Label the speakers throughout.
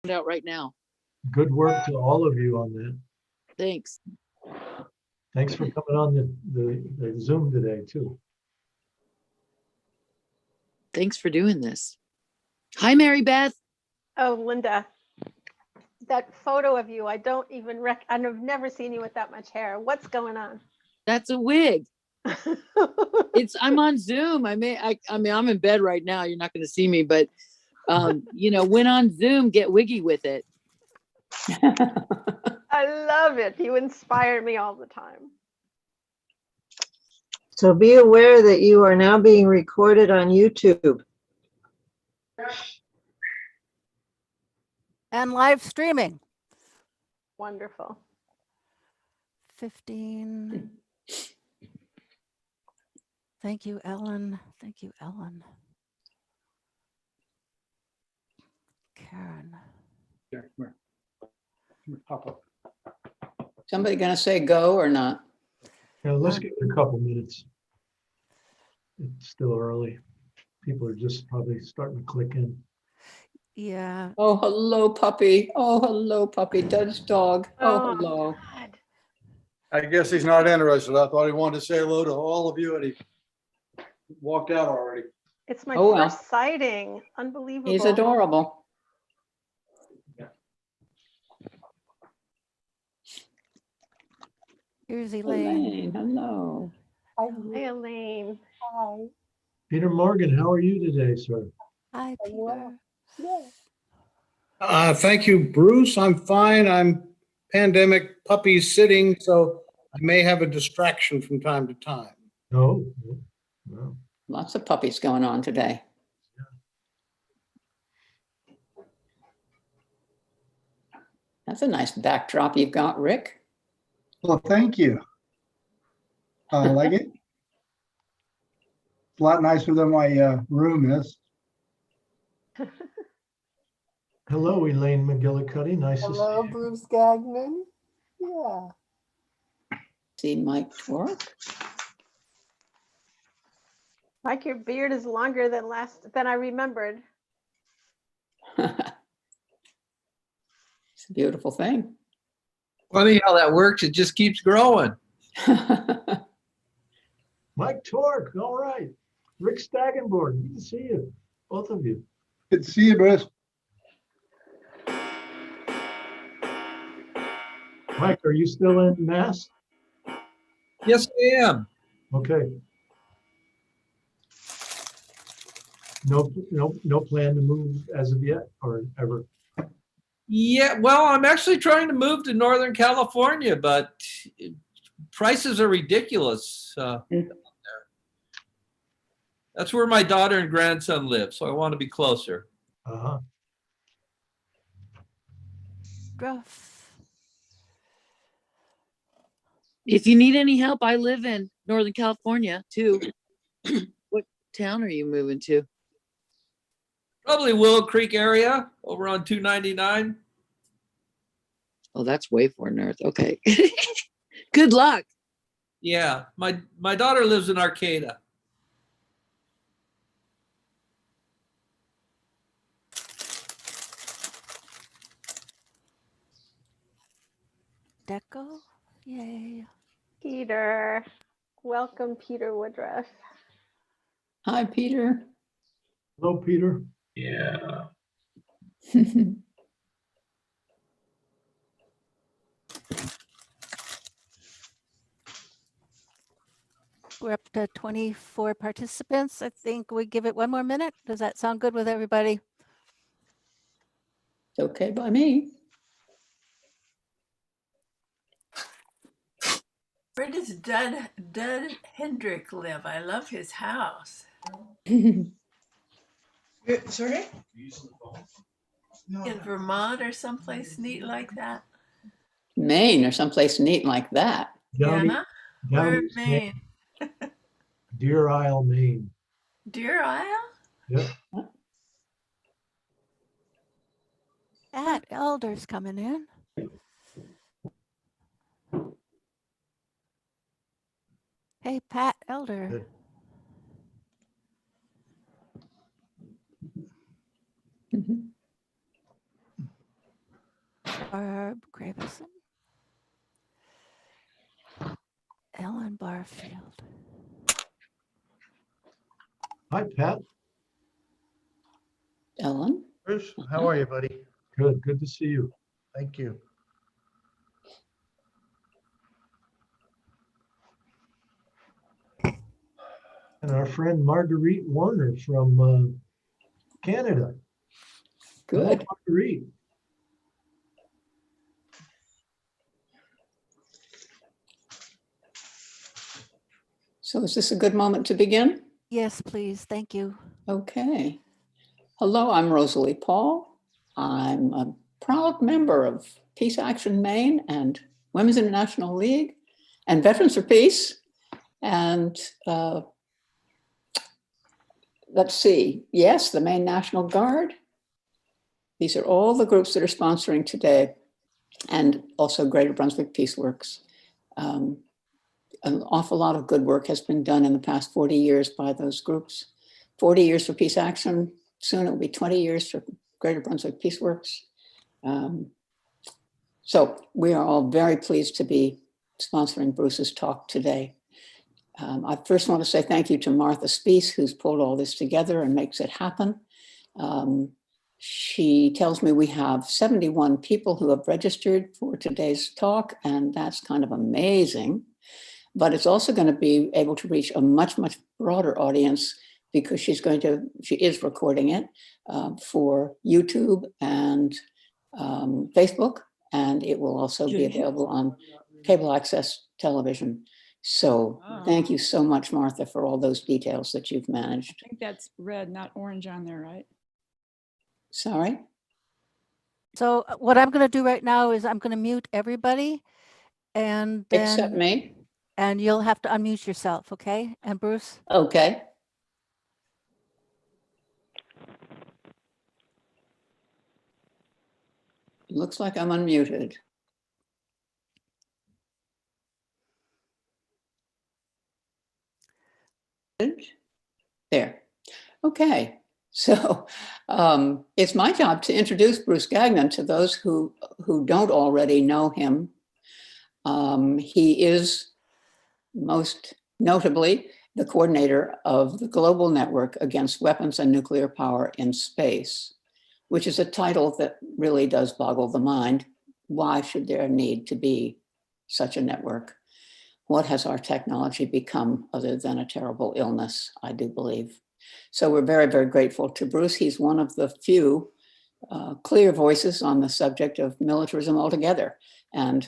Speaker 1: out right now.
Speaker 2: Good work to all of you on that.
Speaker 1: Thanks.
Speaker 2: Thanks for coming on the Zoom today too.
Speaker 1: Thanks for doing this. Hi, Mary Beth.
Speaker 3: Oh, Linda, that photo of you, I don't even I've never seen you with that much hair. What's going on?
Speaker 1: That's a wig. I'm on Zoom. I mean, I'm in bed right now. You're not going to see me, but when on Zoom, get wiggy with it.
Speaker 3: I love it. You inspire me all the time.
Speaker 4: So be aware that you are now being recorded on YouTube.
Speaker 5: And live streaming.
Speaker 3: Wonderful.
Speaker 5: 15. Thank you, Ellen. Thank you, Ellen. Karen.
Speaker 6: Somebody gonna say go or not?
Speaker 2: Yeah, let's give it a couple minutes. It's still early. People are just probably starting to click in.
Speaker 5: Yeah.
Speaker 6: Oh, hello, puppy. Oh, hello, puppy. Dutch dog. Oh, hello.
Speaker 3: God.
Speaker 7: I guess he's not interested. I thought he wanted to say hello to all of you and he walked out already.
Speaker 3: It's my
Speaker 6: Oh, well.
Speaker 3: first sighting. Unbelievable.
Speaker 6: He's adorable.
Speaker 5: Here's Elaine.
Speaker 6: Hello.
Speaker 3: Hi, Elaine.
Speaker 2: Peter Morgan, how are you today, sir?
Speaker 5: Hi, Peter.
Speaker 8: Thank you, Bruce. I'm fine. I'm pandemic puppy sitting, so I may have a distraction from time to time.
Speaker 2: No. No.
Speaker 6: Lots of puppies going on today. That's a nice backdrop you've got, Rick.
Speaker 9: Well, thank you. I like it. It's a lot nicer than my room is.
Speaker 2: Hello, Elaine McGillicuddy. Nice to see
Speaker 10: Hello,
Speaker 2: you.
Speaker 10: Bruce Gagnon. Yeah.
Speaker 6: See Mike Torque.
Speaker 3: Mike, your beard is longer than I remembered.
Speaker 6: It's a beautiful thing.
Speaker 11: Funny how that works. It just keeps growing.
Speaker 2: Mike Torque, all right. Rick Stagenborg, good to see you, both of you.
Speaker 9: Good to see you, Bruce.
Speaker 2: Mike, are you still in Mass?
Speaker 11: Yes, I am.
Speaker 2: Okay. No plan to move as of yet or ever?
Speaker 11: Yeah, well, I'm actually trying to move to Northern California, but prices are ridiculous. That's where my daughter and grandson live, so I want to be closer.
Speaker 2: Uh-huh.
Speaker 5: Gruff.
Speaker 1: If you need any help, I live in Northern California too. What town are you moving to?
Speaker 11: Probably Willow Creek area over on 299.
Speaker 1: Oh, that's way far north. Okay. Good luck.
Speaker 11: Yeah, my daughter lives in Arcata.
Speaker 5: Deco. Yay.
Speaker 3: Peter. Welcome, Peter Woodruff.
Speaker 6: Hi, Peter.
Speaker 2: Hello, Peter.
Speaker 11: Yeah.
Speaker 5: We're up to 24 participants. I think we give it one more minute. Does that sound good with everybody?
Speaker 6: It's okay by me.
Speaker 10: Where does Dud Hendrick live? I love his house.
Speaker 12: Sorry?
Speaker 10: In Vermont or someplace neat like that?
Speaker 6: Maine or someplace neat like that.
Speaker 10: Yeah. Where in Maine?
Speaker 2: Deer Isle, Maine.
Speaker 10: Deer Isle?
Speaker 2: Yep.
Speaker 5: Pat Elder's coming in. Hey, Pat Elder.
Speaker 2: Good.
Speaker 5: Barb Gravison. Ellen Barfield.
Speaker 2: Hi, Pat.
Speaker 6: Ellen?
Speaker 9: Bruce, how are you, buddy?
Speaker 2: Good, good to see you.
Speaker 9: Thank you.
Speaker 2: And our friend Marguerite Warner from Canada. Hello,
Speaker 6: Good.
Speaker 2: Marguerite.
Speaker 6: So is this a good moment to begin?
Speaker 5: Yes, please. Thank you.
Speaker 6: Okay. Hello, I'm Rosalie Paul. I'm a proud member of Peace Action Maine and Women's International League and Veterans for Peace. And let's see, yes, the Maine National Guard. These are all the groups that are sponsoring today, and also Greater Brunswick Peace Works. An awful lot of good work has been done in the past 40 years by those groups. 40 years for Peace Action. Soon it will be 20 years for Greater Brunswick Peace Works. So we are all very pleased to be sponsoring Bruce's talk today. I first want to say thank you to Martha Spees, who's pulled all this together and makes it happen. She tells me we have 71 people who have registered for today's talk, and that's kind of amazing. But it's also going to be able to reach a much, much broader audience because she is recording it for YouTube and Facebook, and it will also be available on cable access television. So thank you so much, Martha, for all those details that you've managed.
Speaker 12: I think that's red, not orange on there, right?
Speaker 6: Sorry?
Speaker 5: So what I'm going to do right now is I'm going to mute everybody, and then
Speaker 6: Except me?
Speaker 5: and you'll have to unmute yourself, okay? And Bruce?
Speaker 6: Okay. Looks like I'm unmuted. There. Okay. So it's my job to introduce Bruce Gagnon to those who don't already know him. He is most notably the coordinator of the Global Network Against Weapons and Nuclear Power in Space, which is a title that really does boggle the mind. Why should there need to be such a network? What has our technology become other than a terrible illness, I do believe. So we're very, very grateful to Bruce. He's one of the few clear voices on the subject of militarism altogether and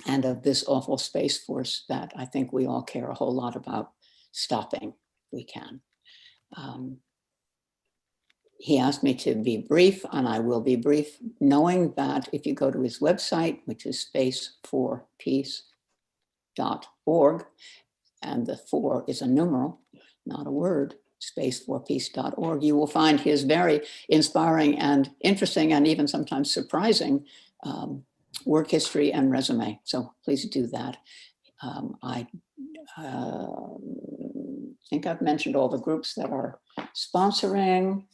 Speaker 6: of this awful Space Force that I think we all care a whole lot about stopping if we can. He asked me to be brief, and I will be brief, knowing that if you go to his website, which is spaceforpeace.org, and the 4 is a numeral, not a word, spaceforpeace.org, you will find his very inspiring and interesting and even sometimes surprising work history and resume. So please do that. I think I've mentioned all the groups that are sponsoring.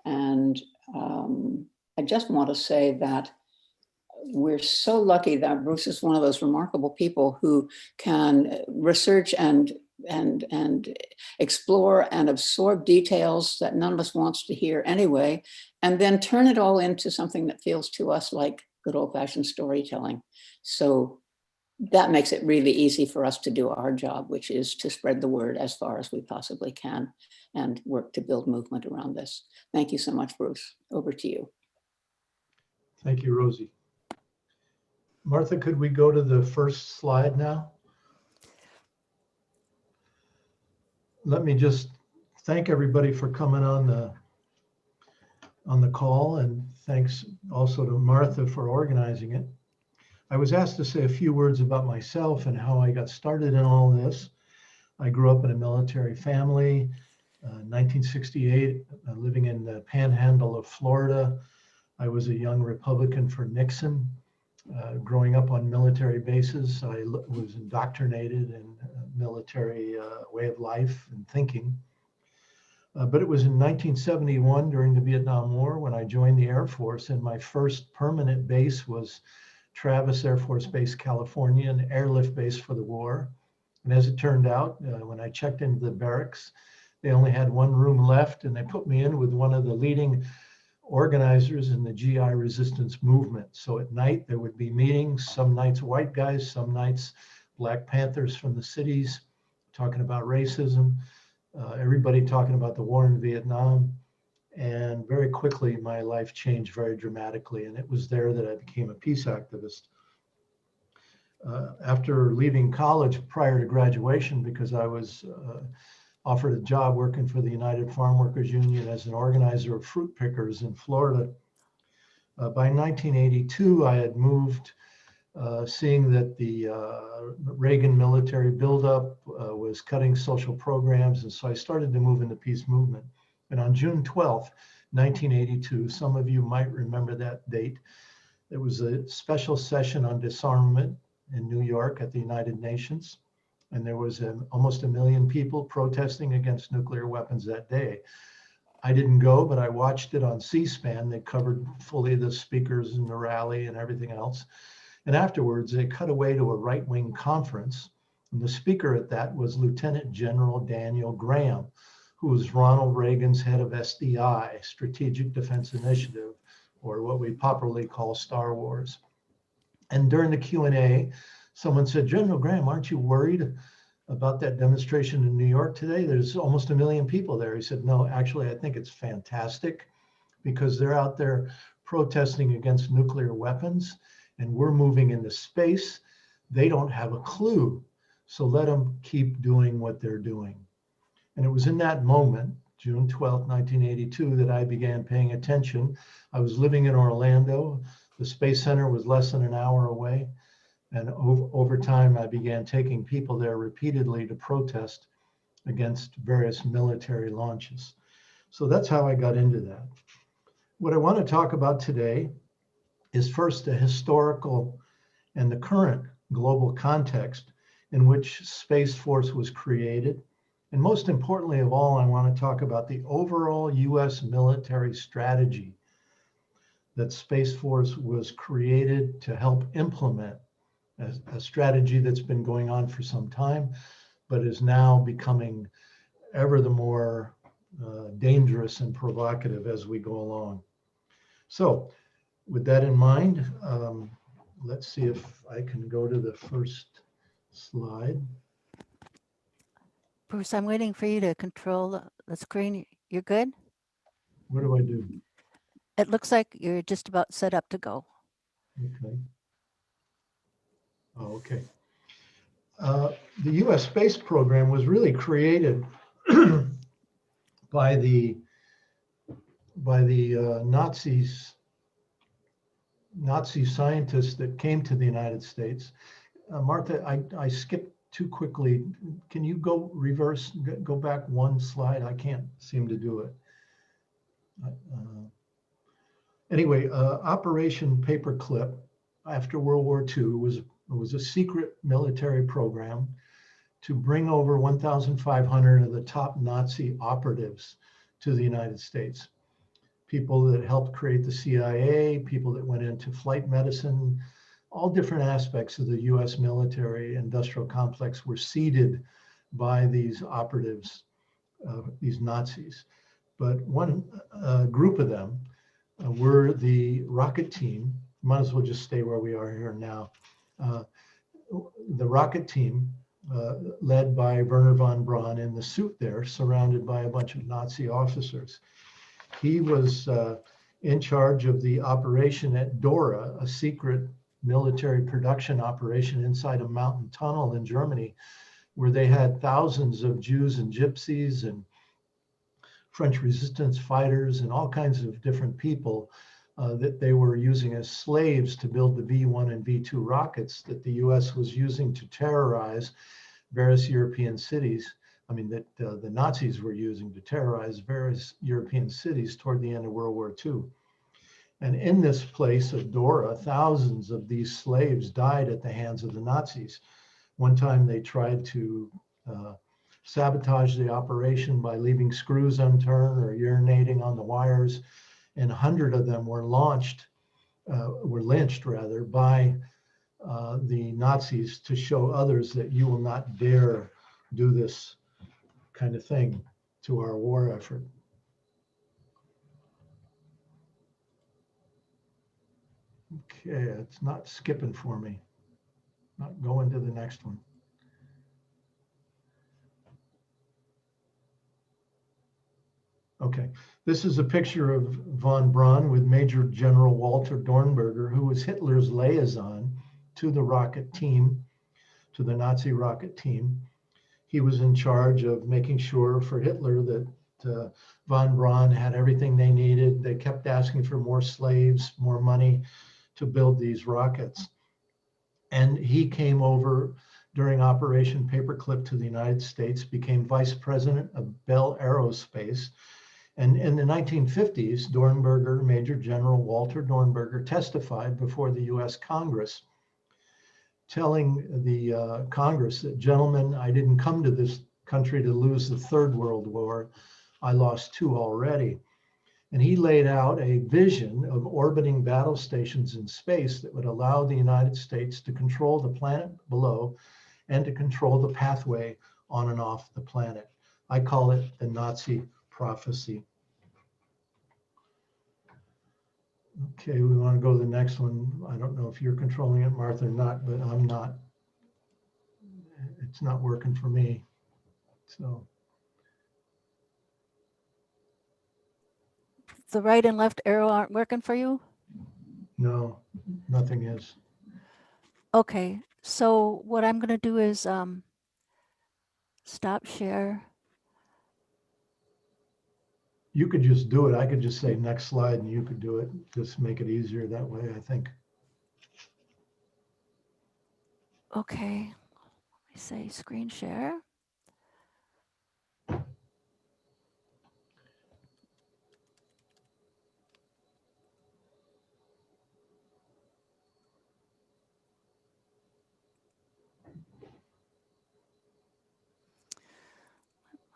Speaker 6: And I just want to say that we're so lucky that Bruce is one of those remarkable people who can research and explore and absorb details that none of us wants to hear anyway, and then turn it all into something that feels to us like good old-fashioned storytelling. So that makes it really easy for us to do our job, which is to spread the word as far as we possibly can and work to build movement around this. Thank you so much, Bruce. Over to you.
Speaker 2: Thank you, Rosie. Martha, could we go to the first slide now? Let me just thank everybody for coming on the call, and thanks also to Martha for organizing it. I was asked to say a few words about myself and how I got started in all this. I grew up in a military family, 1968, living in the panhandle of Florida. I was a young Republican for Nixon. Growing up on military bases, I was indoctrinated in military way of life and thinking. But it was in 1971 during the Vietnam War when I joined the Air Force, and my first permanent base was Travis Air Force Base, California, an airlift base for the war. And as it turned out, when I checked into the barracks, they only had one room left, and they put me in with one of the leading organizers in the GI resistance movement. So at night there would be meetings, some nights white guys, some nights Black Panthers from the cities talking about racism, everybody talking about the war in Vietnam. And very quickly my life changed very dramatically, and it was there that I became a peace activist. After leaving college prior to graduation, because I was offered a job working for the United Farm Workers Union as an organizer of fruit pickers in Florida. By 1982, I had moved, seeing that the Reagan military buildup was cutting social programs. And so I started to move in the peace movement. And on June 12th, 1982, some of you might remember that date, there was a special session on disarmament in New York at the United Nations. And there was almost 1 million people protesting against nuclear weapons that day. I didn't go, but I watched it on C-SPAN. They covered fully the speakers and the rally and everything else. And afterwards, they cut away to a right-wing conference. And the speaker at that was Lieutenant General Daniel Graham, who was Ronald Reagan's head of SDI, Strategic Defense Initiative, or what we popularly call Star Wars. And during the Q&A, someone said, General Graham, aren't you worried about that demonstration in New York today? There's almost 1 million people there. He said, no, actually, I think it's fantastic because they're out there protesting against nuclear weapons and we're moving into space. They don't have a clue. So let them keep doing what they're doing. And it was in that moment, June 12, 1982, that I began paying attention. I was living in Orlando. The Space Center was less than an hour away. And over time, I began taking people there repeatedly to protest against various military launches. So that's how I got into that. What I want to talk about today is first the historical and the current global context in which Space Force was created. And most importantly of all, I want to talk about the overall US military strategy that Space Force was created to help implement, a strategy that's been going on for some time, but is now becoming ever the more dangerous and provocative as we go along. So with that in mind, let's see if I can go to the first slide.
Speaker 5: Bruce, I'm waiting for you to control the screen. You're good?
Speaker 2: What do I do?
Speaker 5: It looks like you're just about set up to go.
Speaker 2: Okay. Oh, okay. The U.S. space program was really created by the Nazi scientists that came to the United States. Martha, I skipped too quickly. Can you go reverse, go back one slide? I can't seem to do it. Anyway, Operation Paperclip after World War II was a secret military program to bring over 1,500 of the top Nazi operatives to the United States. People that helped create the CIA, people that went into flight medicine, all different aspects of the US military industrial complex were seeded by these operatives, these Nazis. But one group of them were the rocket team. Might as well just stay where we are here now. The rocket team led by Werner von Braun in the suit there, surrounded by a bunch of Nazi officers. He was in charge of the operation at Dora, a secret military production operation inside a mountain tunnel in Germany, where they had thousands of Jews and gypsies and French resistance fighters and all kinds of different people that they were using as slaves to build the V-1 and V-2 rockets that the US was using to terrorize various European cities. I mean, that the Nazis were using to terrorize various European cities toward the end of World War II. And in this place of Dora, thousands of these slaves died at the hands of the Nazis. One time they tried to sabotaged the operation by leaving screws unturned or urinating on the wires. And 100 of them were lynched rather, by the Nazis to show others that you will not dare do this kind of thing to our war effort. Okay, it's not skipping for me. Not going to the next one. Okay, this is a picture of von Braun with Major General Walter Dornberger, who was Hitler's liaison to the rocket team, to the Nazi rocket team. He was in charge of making sure for Hitler that von Braun had everything they needed. They kept asking for more slaves, more money to build these rockets. And he came over during Operation Paperclip to the United States, became vice president of Bell Aerospace. And in the 1950s, Dornberger, Major General Walter Dornberger, testified before the US Congress, telling the Congress that, gentlemen, I didn't come to this country to lose the Third World War. I lost 2 already. And he laid out a vision of orbiting battle stations in space that would allow the United States to control the planet below and to control the pathway on and off the planet. I call it the Nazi prophecy. Okay, we want to go to the next one. I don't know if you're controlling it, Martha, or not, but I'm not. It's not working for me. So.
Speaker 5: The right and left arrow aren't working for you?
Speaker 2: No, nothing is.
Speaker 5: Okay, so what I'm going to do is stop share.
Speaker 2: You could just do it. I could just say next slide and you could do it. Just make it easier that way, I think.
Speaker 5: Okay, let me say screen share.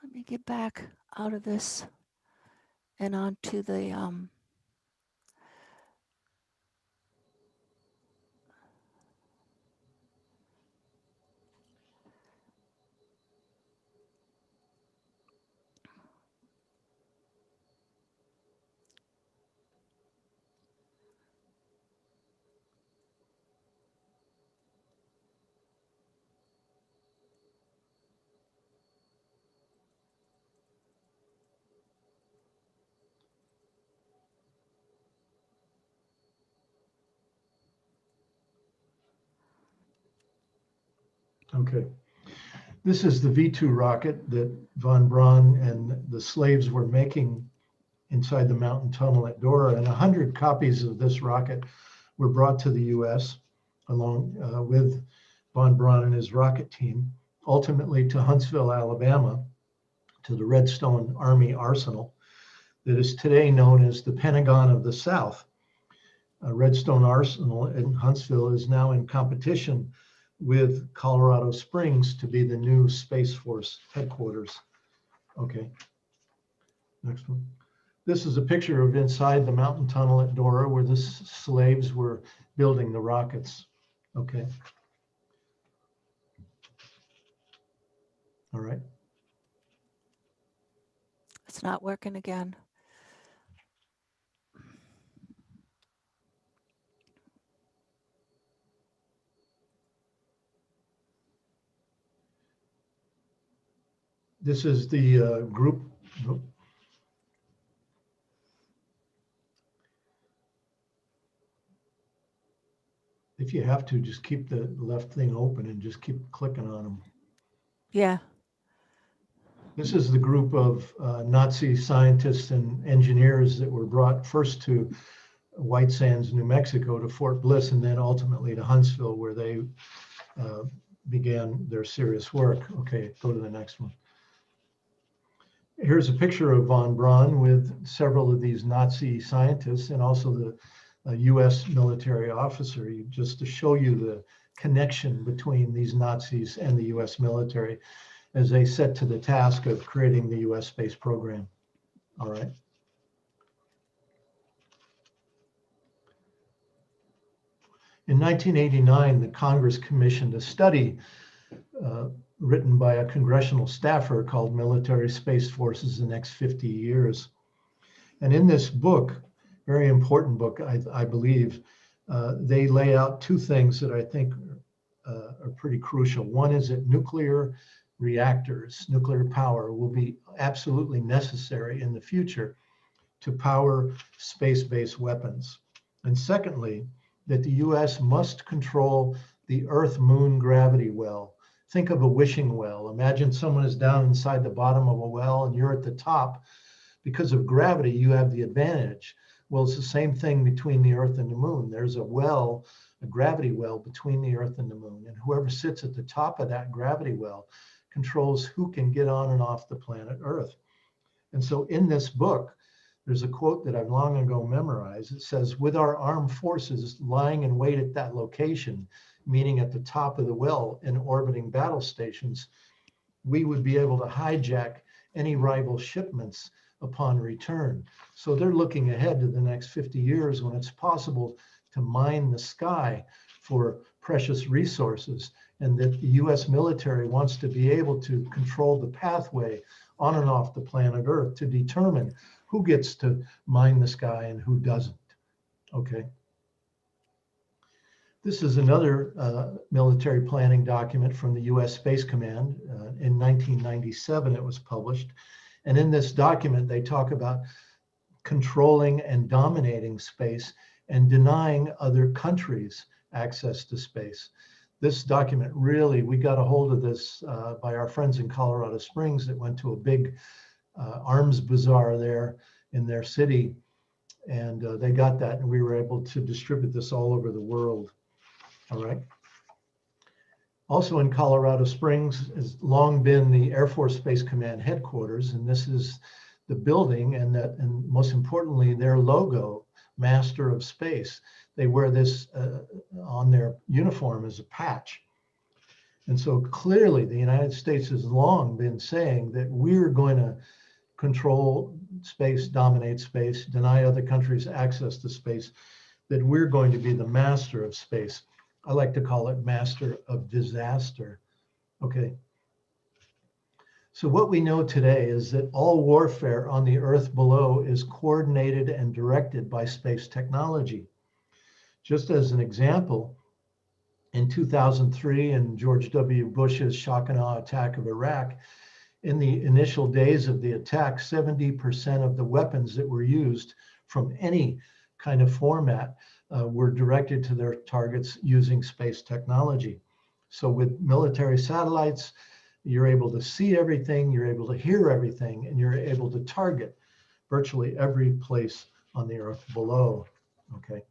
Speaker 5: Let me get back out of this and onto the
Speaker 2: Okay. This is the V2 rocket that von Braun and the slaves were making inside the mountain tunnel at Dora. And 100 copies of this rocket were brought to the US along with von Braun and his rocket team, ultimately to Huntsville, Alabama, to the Redstone Army Arsenal that is today known as the Pentagon of the South. Redstone Arsenal in Huntsville is now in competition with Colorado Springs to be the new Space Force headquarters. Okay, next one. This is a picture of inside the mountain tunnel at Dora where the slaves were building the rockets. Okay. All right.
Speaker 5: it's not working again.
Speaker 2: This is the group. Nope. If you have to, just keep the left thing open and just keep clicking on them.
Speaker 5: Yeah.
Speaker 2: This is the group of Nazi scientists and engineers that were brought first to White Sands, New Mexico, to Fort Bliss, and then ultimately to Huntsville, where they began their serious work. Okay, go to the next one. Here's a picture of von Braun with several of these Nazi scientists and also the US military officer, just to show you the connection between these Nazis and the US military. as they set to the task of creating the US space program. All right. In 1989, the Congress commissioned a study written by a congressional staffer called Military Space Forces the Next 50 Years. And in this book, very important book, I believe, they lay out two things that I think are pretty crucial. One is that nuclear reactors, nuclear power, will be absolutely necessary in the future to power space-based weapons. And secondly, that the US must control the Earth-Moon gravity well. Think of a wishing well. Imagine someone is down inside the bottom of a well and you're at the top. Because of gravity, you have the advantage. Well, it's the same thing between the Earth and the Moon. There's a well, a gravity well between the Earth and the Moon. And whoever sits at the top of that gravity well controls who can get on and off the planet Earth. And so in this book, there's a quote that I've long ago memorized. It says, with our armed forces lying in wait at that location, meaning at the top of the well in orbiting battle stations, we would be able to hijack any rival shipments upon return. So they're looking ahead to the next 50 years when it's possible to mine the sky for precious resources, and that the US military wants to be able to control the pathway on and off the planet Earth to determine who gets to mine the sky and who doesn't. Okay. This is another military planning document from the US Space Command. In 1997, it was published. And in this document, they talk about controlling and dominating space and denying other countries access to space. This document really, we got a hold of this by our friends in Colorado Springs that went to a big arms bazaar there in their city. And they got that, and we were able to distribute this all over the world. All right. Also in Colorado Springs has long been the Air Force Space Command headquarters, and this is the building, and most importantly, their logo, Master of Space. They wear this on their uniform as a patch. And so clearly the United States has long been saying that we're going to control space, dominate space, deny other countries access to space, that we're going to be the master of space. I like to call it master of disaster. Okay. So what we know today is that all warfare on the Earth below is coordinated and directed by space technology. Just as an example, in 2003, in George W. Bush's shock and awe attack of Iraq, in the initial days of the attack, 70% of the weapons that were used from any kind of format were directed to their targets using space technology. So with military satellites, you're able to see everything, you're able to hear everything, and you're able to target virtually every place on the Earth below. Okay.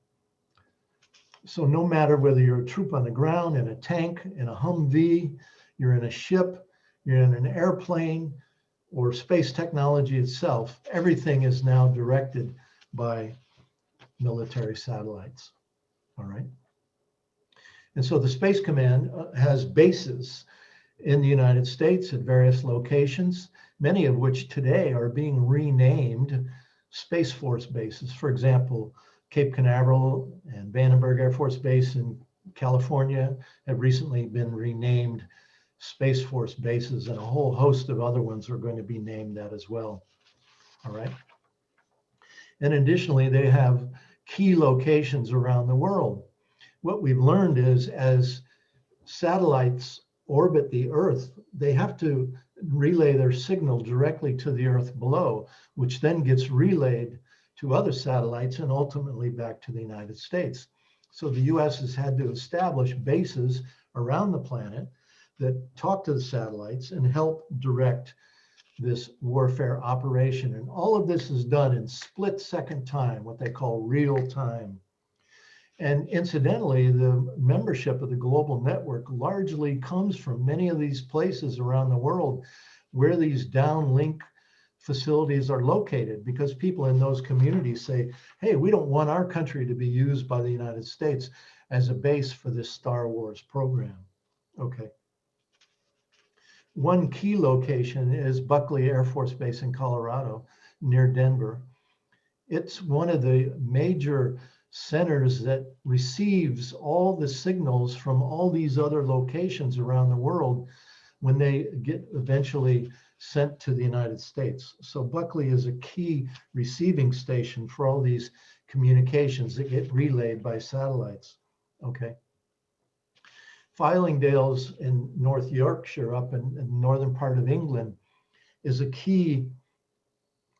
Speaker 2: So no matter whether you're a troop on the ground, in a tank, in a Humvee, you're in a ship, you're in an airplane, or space technology itself, everything is now directed by military satellites. All right. And so the Space Command has bases in the United States at various locations, many of which today are being renamed Space Force bases. For example, Cape Canaveral and Vandenberg Air Force Base in California have recently been renamed Space Force bases, and a whole host of other ones are going to be named that as well. All right. And additionally, they have key locations around the world. What we've learned is as satellites orbit the Earth, they have to relay their signal directly to the Earth below, which then gets relayed to other satellites and ultimately back to the United States. So the US has had to establish bases around the planet that talk to the satellites and help direct this warfare operation. And all of this is done in split-second time, what they call real time. And incidentally, the membership of the global network largely comes from many of these places around the world where these downlink facilities are located, because people in those communities say, hey, we don't want our country to be used by the United States as a base for this Star Wars program. Okay. One key location is Buckley Air Force Base in Colorado, near Denver. It's one of the major centers that receives all the signals from all these other locations around the world when they get eventually sent to the United States. So Buckley is a key receiving station for all these communications that get relayed by satellites. Okay. Fylingdales in North Yorkshire, up in the northern part of England, is a key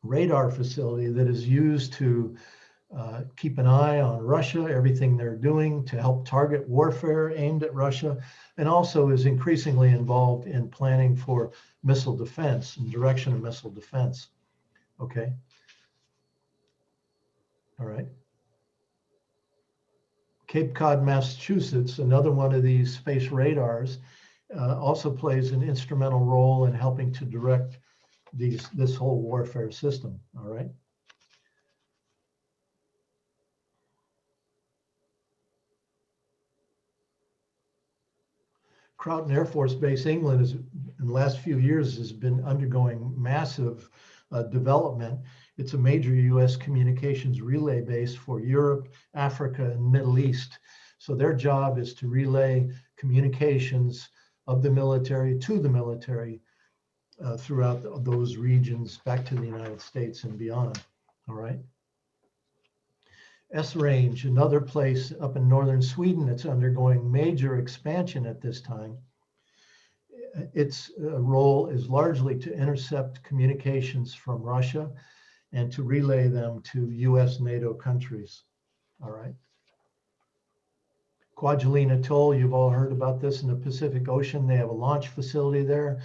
Speaker 2: radar facility that is used to keep an eye on Russia, everything they're doing to help target warfare aimed at Russia, and also is increasingly involved in planning for missile defense and direction of missile defense. Okay. All right. Cape Cod, Massachusetts, another one of these space radars, also plays an instrumental role in helping to direct this whole warfare system. All right. Crown Air Force Base, England, is in the last few years has been undergoing massive development. It's a major U.S. communications relay base for Europe, Africa, and Middle East. So their job is to relay communications of the military to the military throughout those regions back to the United States and beyond. All right. S-Range, another place up in northern Sweden that's undergoing major expansion at this time. Its role is largely to intercept communications from Russia and to relay them to US NATO countries. All right. Kwajelein Atoll, you've all heard about this in the Pacific Ocean. They have a launch facility there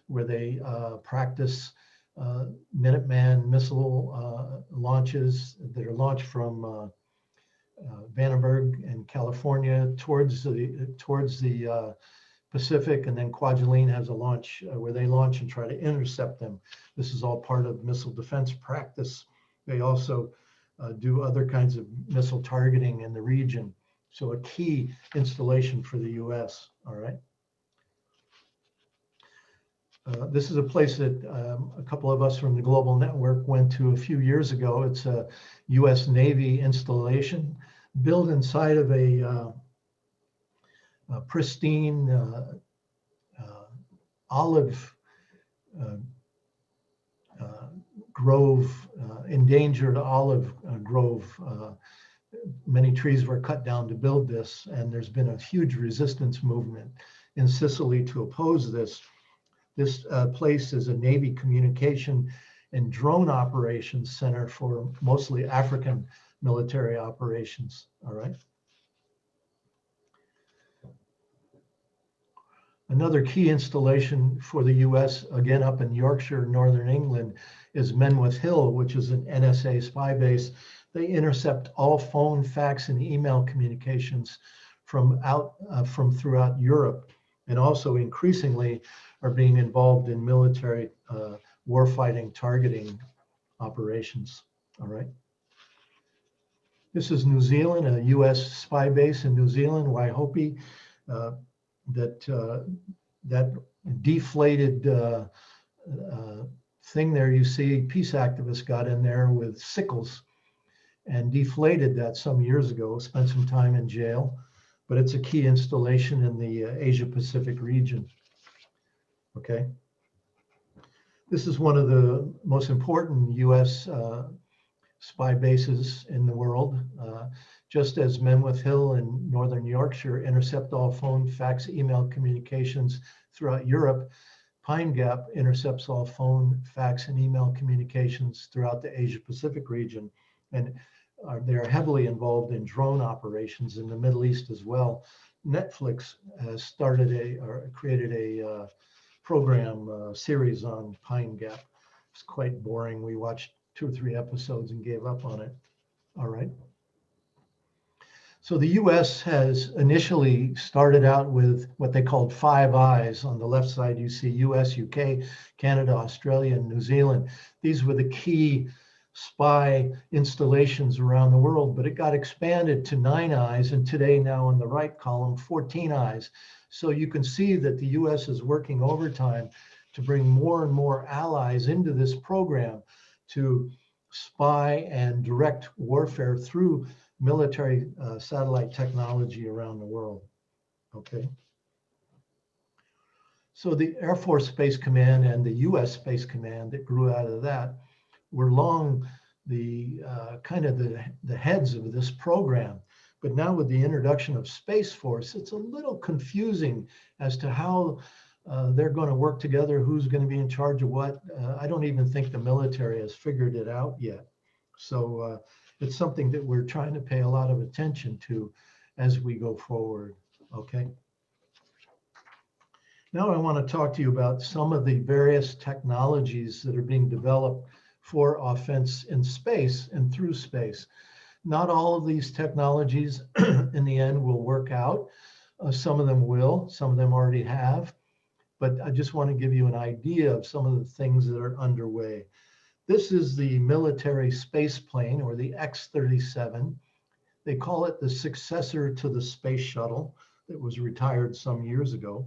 Speaker 2: where they practice Minuteman missile launches that are launched from Vandenberg in California towards the Pacific, and then Kwajalein has a launch where they launch and try to intercept them. This is all part of missile defense practice. They also do other kinds of missile targeting in the region. So a key installation for the US, all right? This is a place that a couple of us from the Global Network went to a few years ago. It's a US Navy installation built inside of a pristine olive grove, endangered olive grove. Many trees were cut down to build this, and there's been a huge resistance movement in Sicily to oppose this. This place is a Navy communication and drone operations center for mostly African military operations, all right? Another key installation for the US, again up in Yorkshire, Northern England, is Menwith Hill, which is an NSA spy base. They intercept all phone, fax, and email communications from throughout Europe, and also increasingly are being involved in military warfighting targeting operations, all right? This is New Zealand, a US spy base in New Zealand, Waihope, that deflated thing there you see, peace activists got in there with sickles and deflated that some years ago, spent some time in jail, but it's a key installation in the Asia Pacific region. Okay. This is one of the most important US spy bases in the world. Just as Menwith Hill in Northern Yorkshire intercept all phone, fax, email communications throughout Europe, Pine Gap intercepts all phone, fax, and email communications throughout the Asia Pacific region. And they are heavily involved in drone operations in the Middle East as well. Netflix has created a program series on Pine Gap. It's quite boring. We watched 2 or 3 episodes and gave up on it. All right. So the US has initially started out with what they called 5 Eyes. On the left side, you see US, UK, Canada, Australia, and New Zealand. These were the key spy installations around the world, but it got expanded to 9 eyes, and today now in the right column, 14 eyes. So you can see that the US is working overtime to bring more and more allies into this program to spy and direct warfare through military satellite technology around the world. Okay. So the Air Force Space Command and the US Space Command that grew out of that were long the kind of the heads of this program. But now with the introduction of Space Force, it's a little confusing as to how they're going to work together, who's going to be in charge of what. I don't even think the military has figured it out yet. So it's something that we're trying to pay a lot of attention to as we go forward. Okay. Now I want to talk to you about some of the various technologies that are being developed for offense in space and through space. Not all of these technologies in the end will work out. Some of them will, some of them already have, but I just want to give you an idea of some of the things that are underway. This is the military space plane, or the X-37. They call it the successor to the space shuttle that was retired some years ago.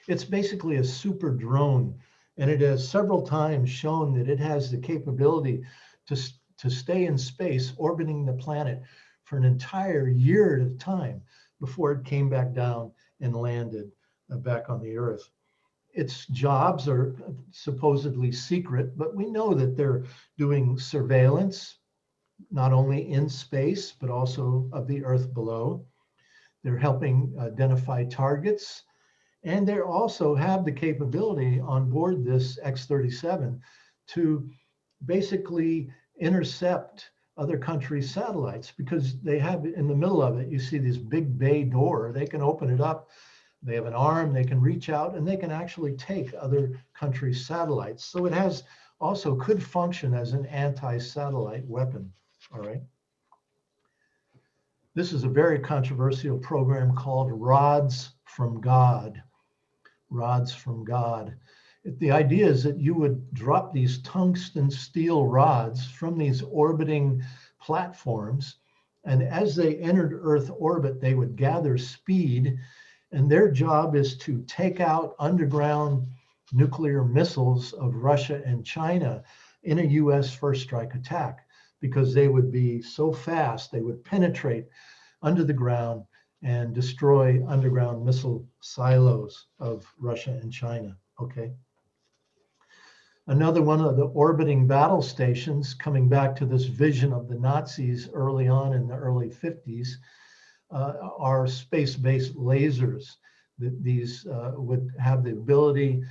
Speaker 2: It's basically a super drone, and it has several times shown that it has the capability to stay in space, orbiting the planet for an entire year at a time before it came back down and landed back on the Earth. Its jobs are supposedly secret, but we know that they're doing surveillance, not only in space, but also of the Earth below. They're helping identify targets. And they also have the capability on board this X-37 to basically intercept other countries' satellites, because they have in the middle of it, you see this big bay door. They can open it up. They have an arm, they can reach out, and they can actually take other countries' satellites. So it has also could function as an anti-satellite weapon. All right. This is a very controversial program called Rods from God. Rods from God. The idea is that you would drop these tungsten steel rods from these orbiting platforms, and as they entered Earth orbit, they would gather speed, and their job is to take out underground nuclear missiles of Russia and China in a US first strike attack, because they would be so fast, they would penetrate under the ground and destroy underground missile silos of Russia and China. Okay. Another one of the orbiting battle stations, coming back to this vision of the Nazis early on in the early 50s, are space-based lasers. These would have the ability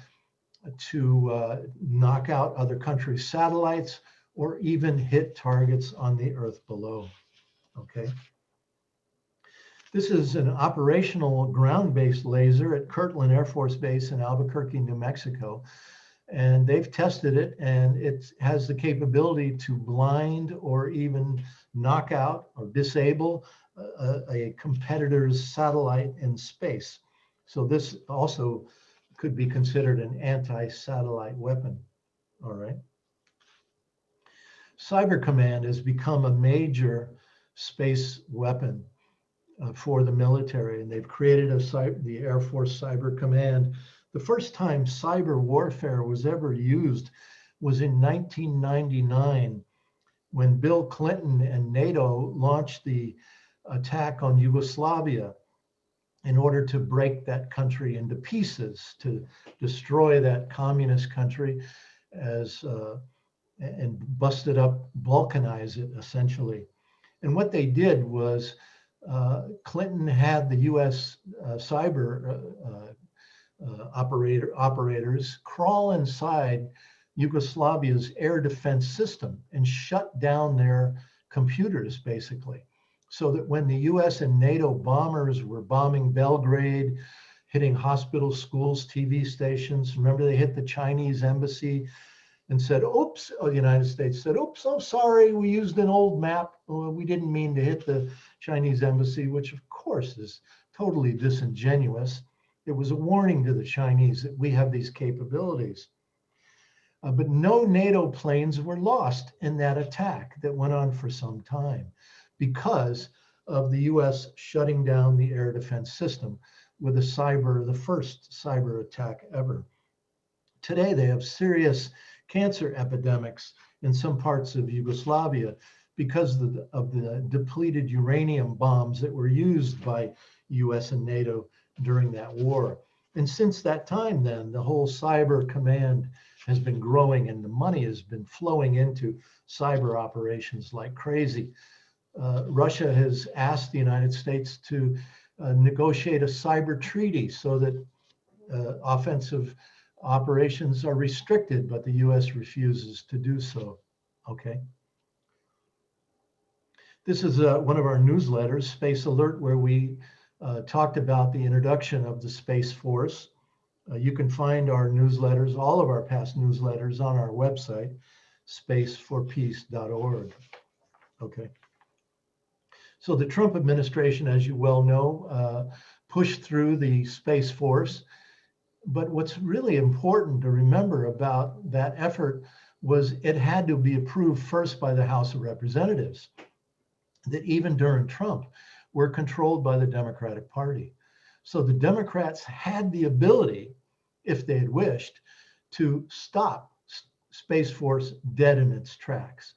Speaker 2: to knock out other countries' satellites or even hit targets on the Earth below. Okay. This is an operational ground-based laser at Kirtland Air Force Base in Albuquerque, New Mexico. And they've tested it, and it has the capability to blind or even knock out or disable a competitor's satellite in space. So this also could be considered an anti-satellite weapon. All right. Cyber Command has become a major space weapon for the military, and they've created the Air Force Cyber Command. The first time cyber warfare was ever used was in 1999, when Bill Clinton and NATO launched the attack on Yugoslavia in order to break that country into pieces, to destroy that communist country and bust it up, balkanize it essentially. And what they did was Clinton had the US cyber operators crawl inside Yugoslavia's air defense system and shut down their computers, basically. So that when the US and NATO bombers were bombing Belgrade, hitting hospitals, schools, TV stations, remember they hit the Chinese embassy and said, oops, the United States said, oops, oh, sorry, we used an old map. We didn't mean to hit the Chinese embassy, which of course is totally disingenuous. It was a warning to the Chinese that we have these capabilities. But no NATO planes were lost in that attack that went on for some time because of the US shutting down the air defense system with the first cyber attack ever. Today, they have serious cancer epidemics in some parts of Yugoslavia because of the depleted uranium bombs that were used by US and NATO during that war. And since that time, then, the whole cyber command has been growing and the money has been flowing into cyber operations like crazy. Russia has asked the United States to negotiate a cyber treaty so that offensive operations are restricted, but the US refuses to do so. Okay. This is one of our newsletters, Space Alert, where we talked about the introduction of the Space Force. You can find our newsletters, all of our past newsletters, on our website, spaceforpeace.org. Okay. So the Trump administration, as you well know, pushed through the Space Force. But what's really important to remember about that effort was it had to be approved first by the House of Representatives, that even during Trump were controlled by the Democratic Party. So the Democrats had the ability, if they had wished, to stop Space Force dead in its tracks,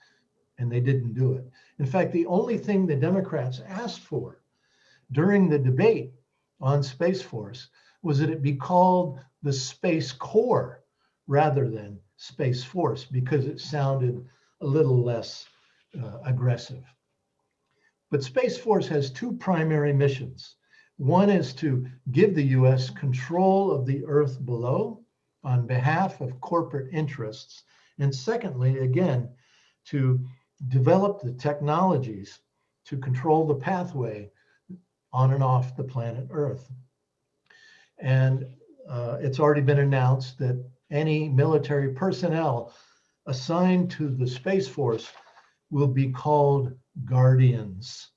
Speaker 2: and they didn't do it. In fact, the only thing the Democrats asked for during the debate on Space Force was that it be called the Space Corps rather than Space Force, because it sounded a little less aggressive. But Space Force has two primary missions. One is to give the US control of the Earth below on behalf of corporate interests. And secondly, again, to develop the technologies to control the pathway on and off the planet Earth. And it's already been announced that any military personnel assigned to the Space Force will be called guardians,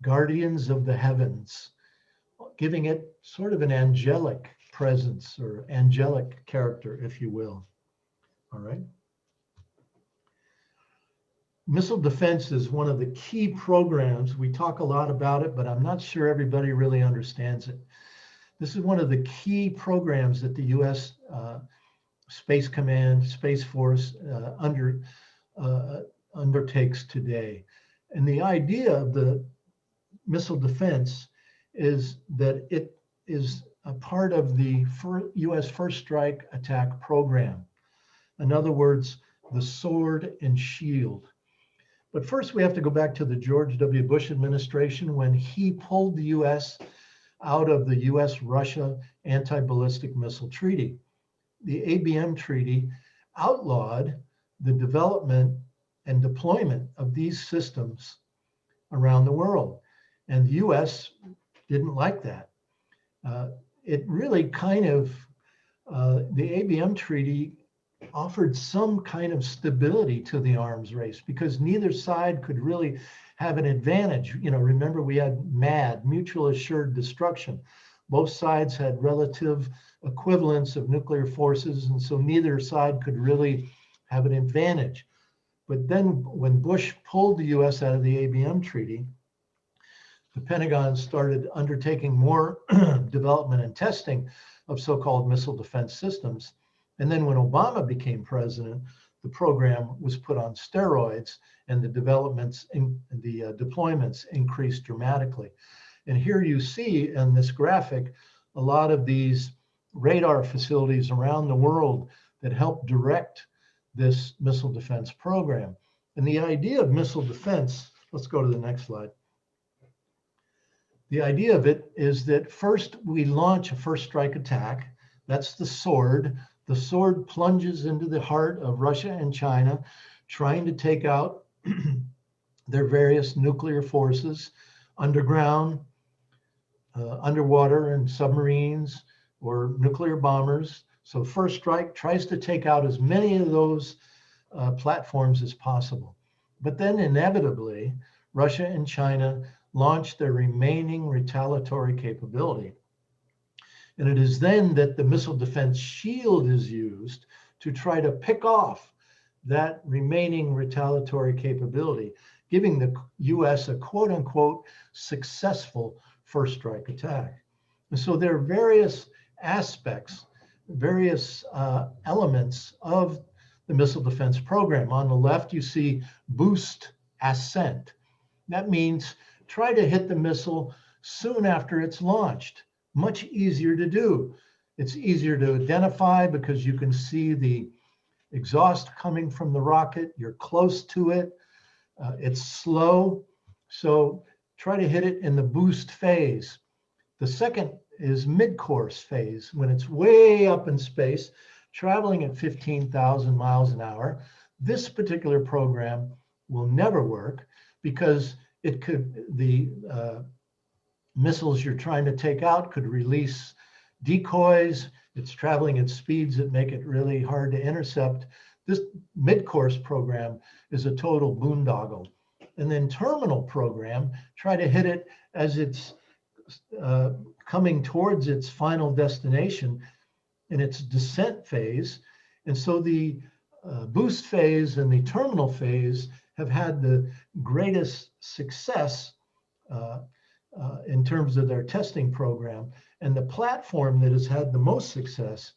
Speaker 2: guardians of the heavens, giving it sort of an angelic presence or angelic character, if you will. All right. Missile defense is one of the key programs. We talk a lot about it, but I'm not sure everybody really understands it. This is one of the key programs that the US Space Command, Space Force undertakes today. And the idea of the missile defense is that it is a part of the US First Strike Attack Program. In other words, the sword and shield. But first, we have to go back to the George W. Bush administration when he pulled the US out of the US-Russia Anti-Ballistic Missile Treaty. The ABM Treaty outlawed the development and deployment of these systems around the world. And the US didn't like that. It really kind of, the ABM Treaty offered some kind of stability to the arms race because neither side could really have an advantage. You know, remember we had MAD, mutual assured destruction. Both sides had relative equivalence of nuclear forces, and so neither side could really have an advantage. But then when Bush pulled the US out of the ABM Treaty, the Pentagon started undertaking more development and testing of so-called missile defense systems. And then when Obama became president, the program was put on steroids and the deployments increased dramatically. And here you see in this graphic, a lot of these radar facilities around the world that help direct this missile defense program. And the idea of missile defense, let's go to the next slide. The idea of it is that first we launch a first strike attack. That's the sword. The sword plunges into the heart of Russia and China, trying to take out their various nuclear forces, underground, underwater, and submarines or nuclear bombers. So first strike tries to take out as many of those platforms as possible. But then inevitably, Russia and China launch their remaining retaliatory capability. And it is then that the missile defense shield is used to try to pick off that remaining retaliatory capability, giving the US a quote unquote successful first strike attack. And so there are various aspects, various elements of the missile defense program. On the left, you see boost ascent. That means try to hit the missile soon after it's launched. Much easier to do. It's easier to identify because you can see the exhaust coming from the rocket. You're close to it. It's slow. So try to hit it in the boost phase. The second is mid-course phase, when it's way up in space, traveling at 15,000 miles an hour. This particular program will never work because the missiles you're trying to take out could release decoys. It's traveling at speeds that make it really hard to intercept. This mid-course program is a total boondoggle. And then terminal program, try to hit it as it's coming towards its final destination in its descent phase. And so the boost phase and the terminal phase have had the greatest success in terms of their testing program. And the platform that has had the most success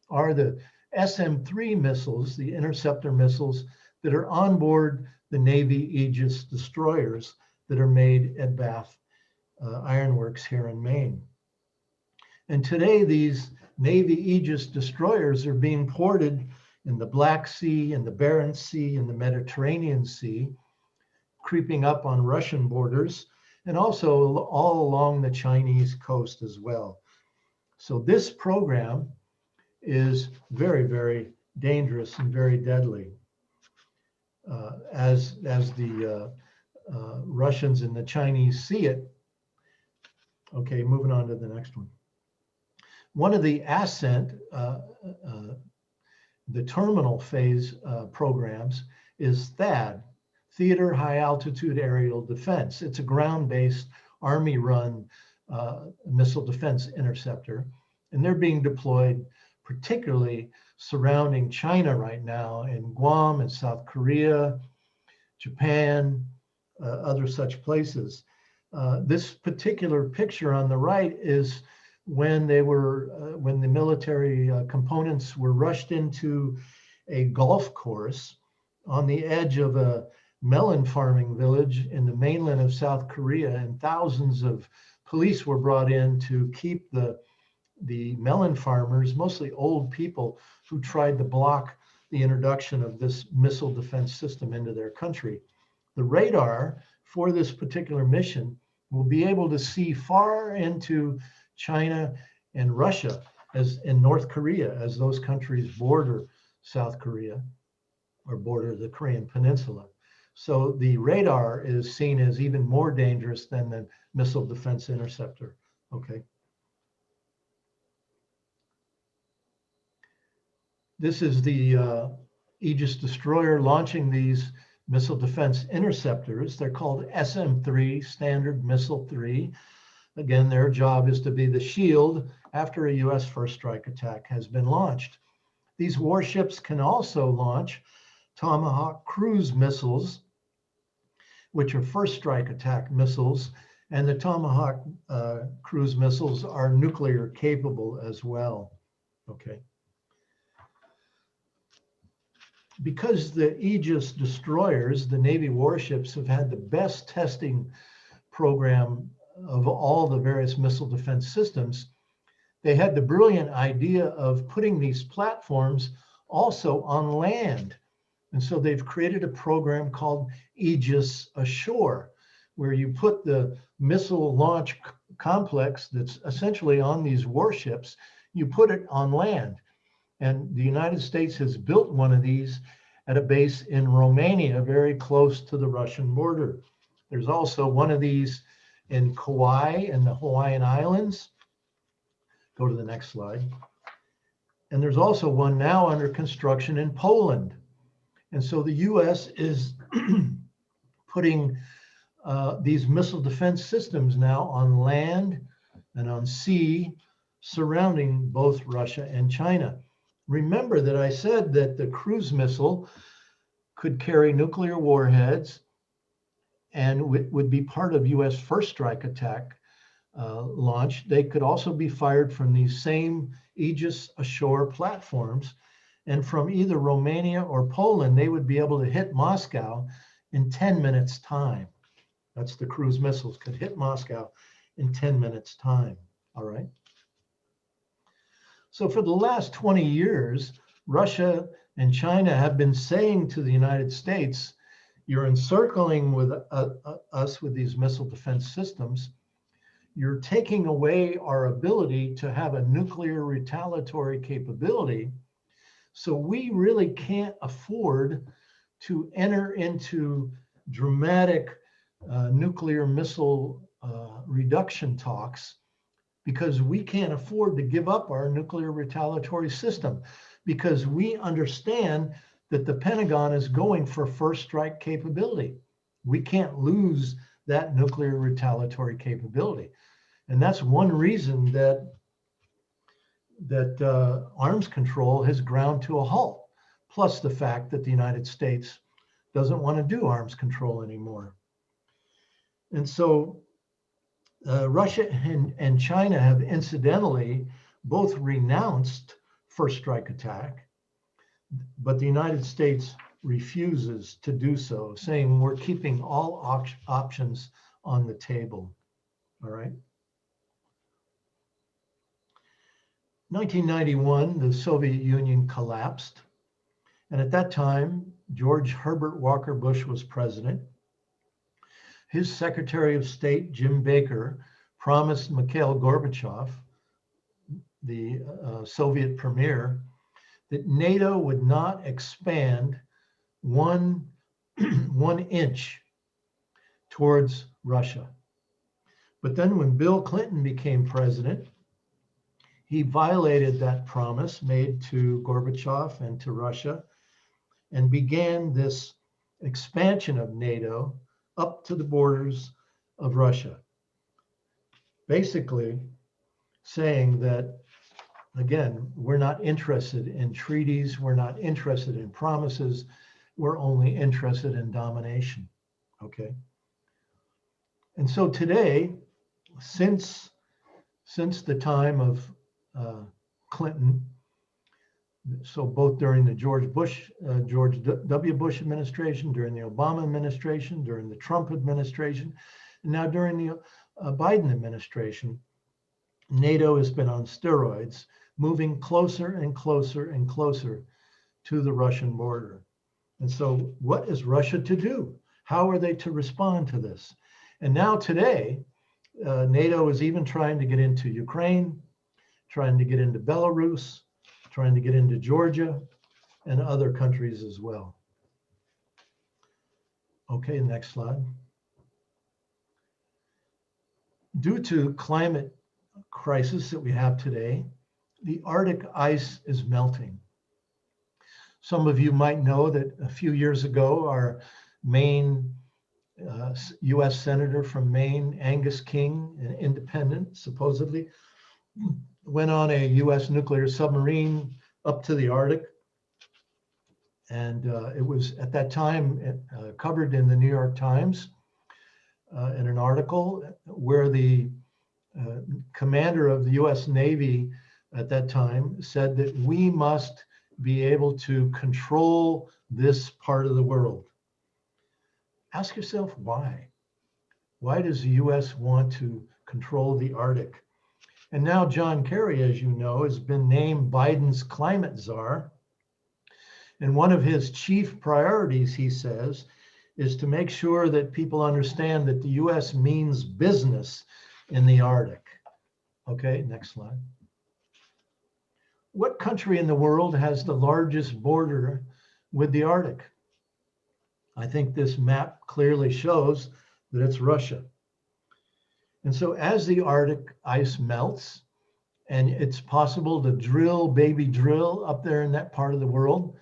Speaker 2: are the SM-3 missiles, the interceptor missiles that are on board the Navy Aegis destroyers that are made at Bath Iron Works here in Maine. And today, these Navy Aegis destroyers are being ported in the Black Sea and the Barents Sea and the Mediterranean Sea, creeping up on Russian borders, and also all along the Chinese coast as well. So this program is very, very dangerous and very deadly. As the Russians and the Chinese see it. Okay, moving on to the next one. One of the ascent, the terminal phase programs is THAAD, Theater High Altitude Aerial Defense. It's a ground-based Army-run missile defense interceptor, and they're being deployed particularly surrounding China right now in Guam and South Korea, Japan, other such places. This particular picture on the right is when when the military components were rushed into a golf course on the edge of a melon farming village in the mainland of South Korea, and thousands of police were brought in to keep the melon farmers, mostly old people, who tried to block the introduction of this missile defense system into their country. The radar for this particular mission will be able to see far into China and Russia, as in North Korea, as those countries border South Korea or border the Korean Peninsula. So the radar is seen as even more dangerous than the missile defense interceptor. Okay. This is the Aegis destroyer launching these missile defense interceptors. They're called SM-3, Standard Missile 3. Again, their job is to be the shield after a US first strike attack has been launched. These warships can also launch Tomahawk cruise missiles, which are first strike attack missiles, and the Tomahawk cruise missiles are nuclear capable as well. Okay. Because the Aegis destroyers, the Navy warships, have had the best testing program of all the various missile defense systems, they had the brilliant idea of putting these platforms also on land. And so they've created a program called Aegis Ashore, where you put the missile launch complex that's essentially on these warships, you put it on land. And the United States has built one of these at a base in Romania, very close to the Russian border. There's also one of these in Kauai in the Hawaiian Islands. Go to the next slide. And there's also one now under construction in Poland. And so the US is putting these missile defense systems now on land and on sea surrounding both Russia and China. Remember that I said that the cruise missile could carry nuclear warheads and would be part of US first strike attack launch. They could also be fired from these same Aegis Ashore platforms. And from either Romania or Poland, they would be able to hit Moscow in 10 minutes time. That's the cruise missiles could hit Moscow in 10 minutes time, all right? So for the last 20 years, Russia and China have been saying to the United States, you're encircling with us with these missile defense systems. You're taking away our ability to have a nuclear retaliatory capability. So we really can't afford to enter into dramatic nuclear missile reduction talks, because we can't afford to give up our nuclear retaliatory system, because we understand that the Pentagon is going for first strike capability. We can't lose that nuclear retaliatory capability. And that's one reason that arms control has ground to a halt, plus the fact that the United States doesn't want to do arms control anymore. And so Russia and China have incidentally both renounced first strike attack, but the United States refuses to do so, saying we're keeping all options on the table. All right. 1991, the Soviet Union collapsed. And at that time, George Herbert Walker Bush was president. His Secretary of State, Jim Baker, promised Mikhail Gorbachev, the Soviet premier, that NATO would not expand one inch towards Russia. But then when Bill Clinton became president, he violated that promise made to Gorbachev and to Russia and began this expansion of NATO up to the borders of Russia. Basically saying that, again, we're not interested in treaties, we're not interested in promises, we're only interested in domination, okay? And so today, since the time of Clinton, so both during the George W. Bush administration, during the Obama administration, during the Trump administration, and now during the Biden administration, NATO has been on steroids, moving closer and closer and closer to the Russian border. And so what is Russia to do? How are they to respond to this? And now today, NATO is even trying to get into Ukraine, trying to get into Belarus, trying to get into Georgia and other countries as well. Okay, next slide. Due to climate crisis that we have today, the Arctic ice is melting. Some of you might know that a few years ago, our Maine US Senator from Maine, Angus King, an independent, supposedly, went on a US nuclear submarine up to the Arctic. And it was at that time covered in the New York Times in an article where the commander of the US Navy at that time said that we must be able to control this part of the world. Ask yourself why. Why does the US want to control the Arctic? And now John Kerry, as you know, has been named Biden's climate czar. And one of his chief priorities, he says, is to make sure that people understand that the US means business in the Arctic. Okay, next slide. What country in the world has the largest border with the Arctic? I think this map clearly shows that it's Russia. And so as the Arctic ice melts, and it's possible to baby drill up there in that part of the world,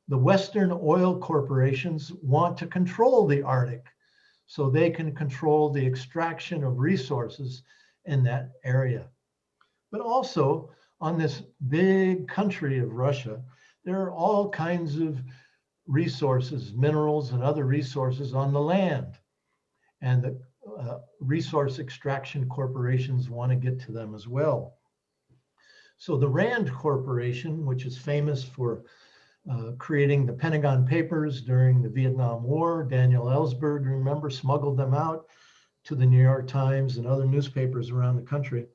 Speaker 2: the Western oil corporations want to control the Arctic so they can control the extraction of resources in that area. But also, on this big country of Russia, there are all kinds of resources, minerals and other resources on the land. And the resource extraction corporations want to get to them as well. So the Rand Corporation, which is famous for creating the Pentagon Papers during the Vietnam War, Daniel Ellsberg, remember, smuggled them out to the New York Times and other newspapers around the country,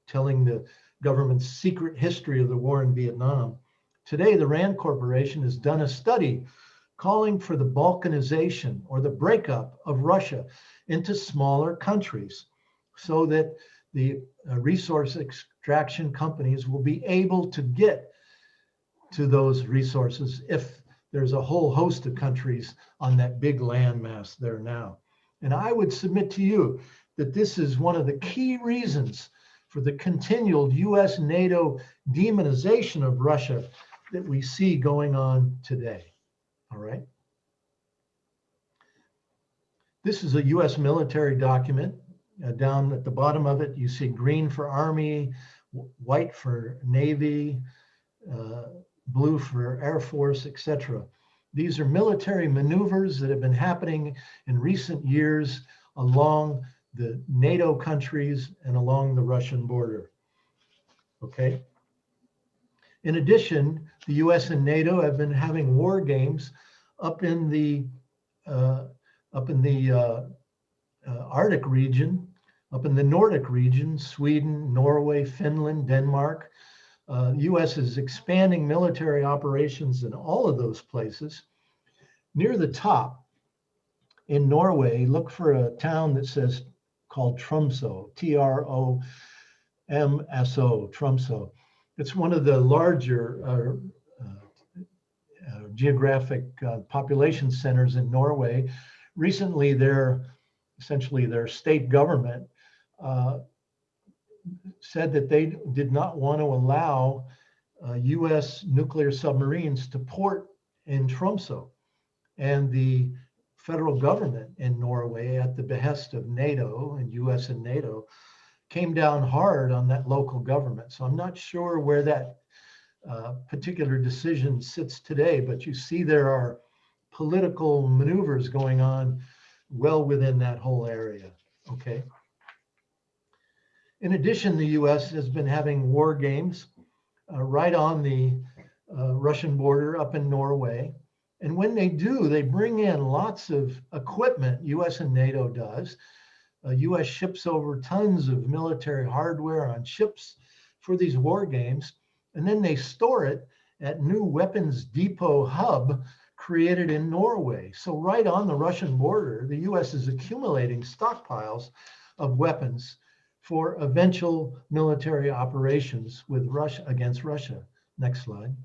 Speaker 2: telling the government's secret history of the war in Vietnam. Today, the Rand Corporation has done a study calling for the balkanization or the breakup of Russia into smaller countries so that the resource extraction companies will be able to get to those resources if there's a whole host of countries on that big landmass there now. And I would submit to you that this is one of the key reasons for the continual US NATO demonization of Russia that we see going on today. All right. This is a US military document. Down at the bottom of it, you see green for Army, white for Navy, blue for Air Force, etc. These are military maneuvers that have been happening in recent years along the NATO countries and along the Russian border. Okay. In addition, the US and NATO have been having war games up in the Arctic region, up in the Nordic region, Sweden, Norway, Finland, Denmark. US is expanding military operations in all of those places. Near the top in Norway, look for a town that says called Tromsø, Tromso, Tromsø. It's one of the larger geographic population centers in Norway. Recently, their state government said that they did not want to allow US nuclear submarines to port in Tromsø. And the federal government in Norway, at the behest of NATO and US and NATO, came down hard on that local government. So I'm not sure where that particular decision sits today, but you see there are political maneuvers going on well within that whole area, okay? In addition, the US has been having war games right on the Russian border up in Norway. And when they do, they bring in lots of equipment, US and NATO does. US ships over tons of military hardware on ships for these war games. And then they store it at new weapons depot hub created in Norway. So right on the Russian border, the US is accumulating stockpiles of weapons for eventual military operations with Russia against Russia. Next slide.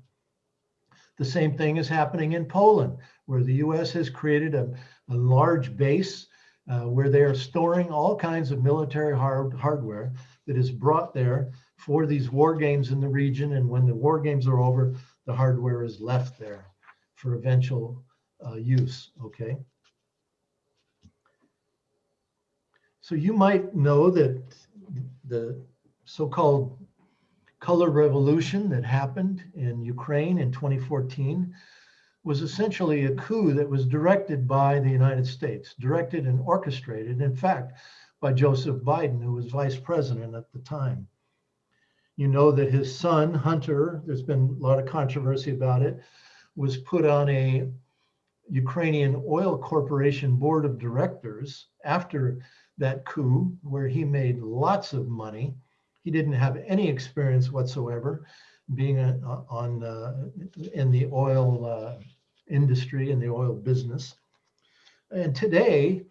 Speaker 2: The same thing is happening in Poland, where the US has created a large base where they are storing all kinds of military hardware that is brought there for these war games in the region. And when the war games are over, the hardware is left there for eventual use, okay? So you might know that the so-called color revolution that happened in Ukraine in 2014 was essentially a coup that was directed by the United States, directed and orchestrated, in fact, by Joseph Biden, who was vice president at the time. You know that his son, Hunter, there's been a lot of controversy about it, was put on a Ukrainian oil corporation board of directors after that coup, where he made lots of money. He didn't have any experience whatsoever being in the oil industry, in the oil business. And today,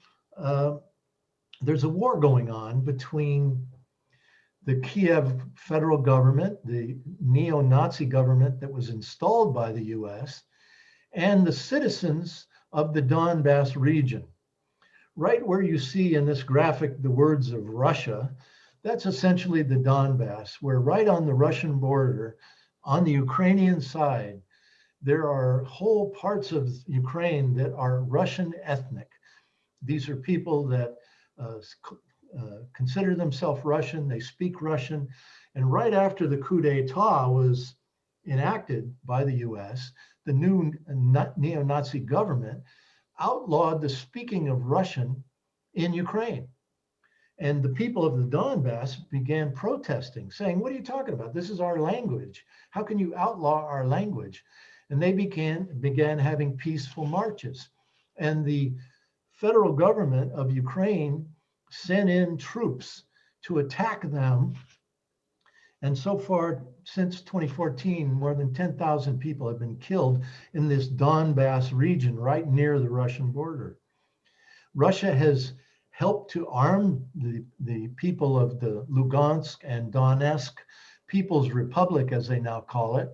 Speaker 2: there's a war going on between the Kiev federal government, the neo-Nazi government that was installed by the US, and the citizens of the Donbass region. Right where you see in this graphic the words of Russia, that's essentially the Donbass, where right on the Russian border, on the Ukrainian side, there are whole parts of Ukraine that are Russian ethnic. These are people that consider themselves Russian, they speak Russian. And right after the coup d'etat was enacted by the US, the new neo-Nazi government outlawed the speaking of Russian in Ukraine. And the people of the Donbass began protesting, saying, what are you talking about? This is our language. How can you outlaw our language? And they began having peaceful marches. And the federal government of Ukraine sent in troops to attack them. And so far, since 2014, more than 10,000 people have been killed in this Donbass region right near the Russian border. Russia has helped to arm the people of the Lugansk and Donetsk People's Republic, as they now call it.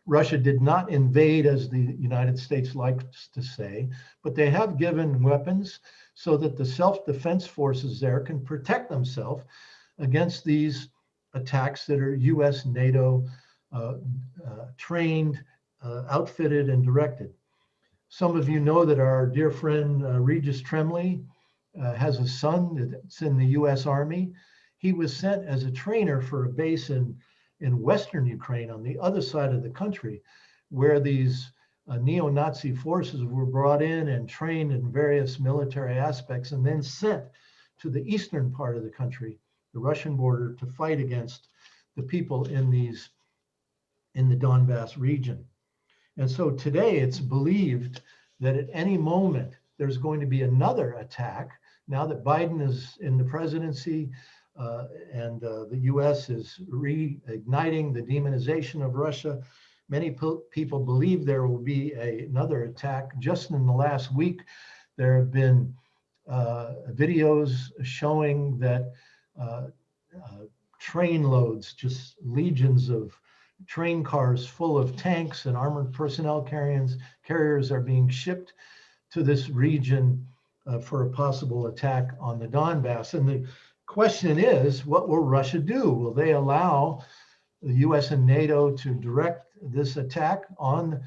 Speaker 2: Russia did not invade, as the United States likes to say, but they have given weapons so that the self-defense forces there can protect themselves against these attacks that are US, NATO trained, outfitted, and directed. Some of you know that our dear friend Regis Tremblay has a son that's in the US Army. He was sent as a trainer for a base in Western Ukraine on the other side of the country, where these neo-Nazi forces were brought in and trained in various military aspects and then sent to the eastern part of the country, the Russian border, to fight against the people in the Donbass region. And so today it's believed that at any moment there's going to be another attack. Now that Biden is in the presidency and the US is reigniting the demonization of Russia, many people believe there will be another attack. Just in the last week, there have been videos showing that train loads, just legions of train cars full of tanks and armored personnel carriers are being shipped to this region for a possible attack on the Donbass. And the question is, what will Russia do? Will they allow the US and NATO to direct this attack on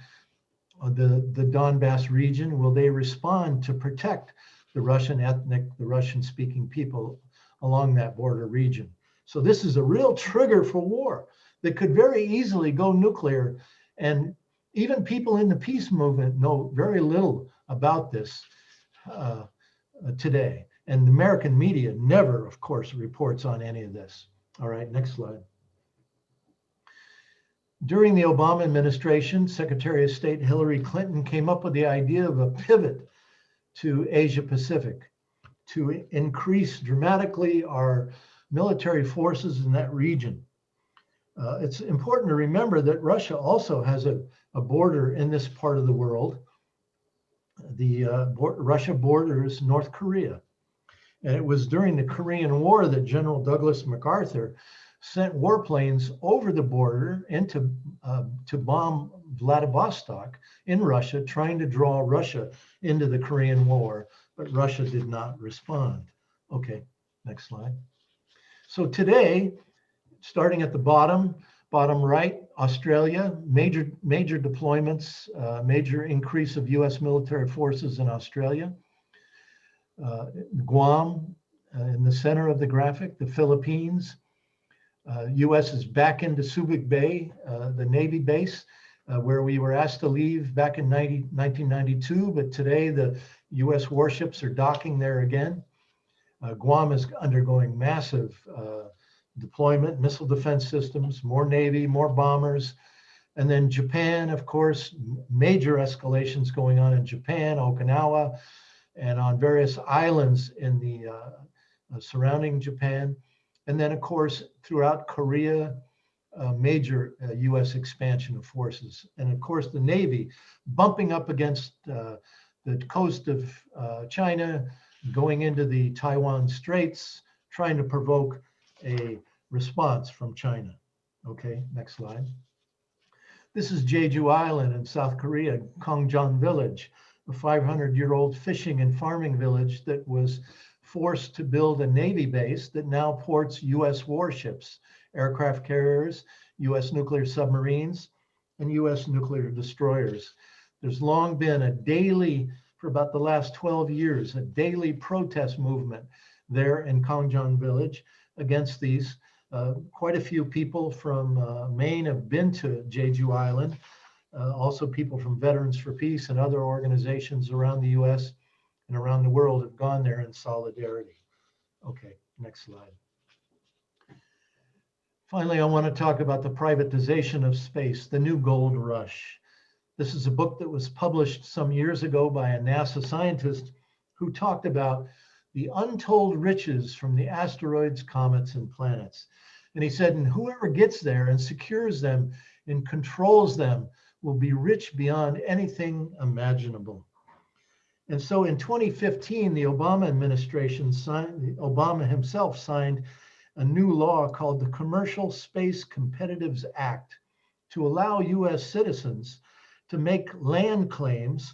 Speaker 2: the Donbass region? Will they respond to protect the Russian ethnic, the Russian speaking people along that border region? So this is a real trigger for war that could very easily go nuclear. And even people in the peace movement know very little about this today. And the American media never, of course, reports on any of this. All right, next slide. During the Obama administration, Secretary of State Hillary Clinton came up with the idea of a pivot to Asia Pacific to increase dramatically our military forces in that region. It's important to remember that Russia also has a border in this part of the world. Russia borders North Korea. And it was during the Korean War that General Douglas MacArthur sent warplanes over the border to bomb Vladivostok in Russia, trying to draw Russia into the Korean War, but Russia did not respond. Okay, next slide. So today, starting at the bottom right, Australia, major deployments, major increase of US military forces in Australia. Guam, in the center of the graphic, the Philippines. US is back into Subic Bay, the Navy base, where we were asked to leave back in 1992, but today the US warships are docking there again. Guam is undergoing massive deployment, missile defense systems, more Navy, more bombers. And then Japan, of course, major escalations going on in Japan, Okinawa, and on various islands in the surrounding Japan. And then, of course, throughout Korea, major US expansion of forces. And of course, the Navy bumping up against the coast of China, going into the Taiwan Straits, trying to provoke a response from China. Okay, next slide. This is Jeju Island in South Korea, Gongjeon Village, a 500-year-old fishing and farming village that was forced to build a Navy base that now ports US warships, aircraft carriers, US nuclear submarines, and US nuclear destroyers. There's long been a daily, for about the last 12 years, a daily protest movement there in Kangjan village against these. Quite a few people from Maine have been to Jeju Island. Also people from Veterans for Peace and other organizations around the US and around the world have gone there in solidarity. Okay, next slide. Finally, I want to talk about the privatization of space, the new gold rush. This is a book that was published some years ago by a NASA scientist who talked about the untold riches from the asteroids, comets, and planets. And he said, and whoever gets there and secures them and controls them will be rich beyond anything imaginable. And so in 2015, the Obama administration signed, Obama himself signed a new law called the Commercial Space Competitives Act to allow US citizens to make land claims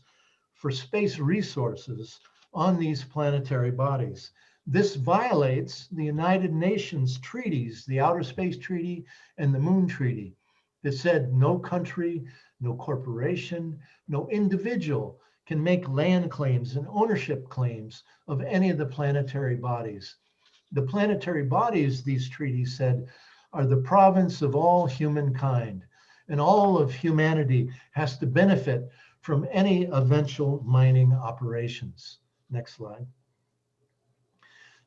Speaker 2: for space resources on these planetary bodies. This violates the United Nations treaties, the Outer Space Treaty and the Moon Treaty, that said no country, no corporation, no individual can make land claims and ownership claims of any of the planetary bodies. The planetary bodies, these treaties said, are the province of all humankind, and all of humanity has to benefit from any eventual mining operations. Next slide.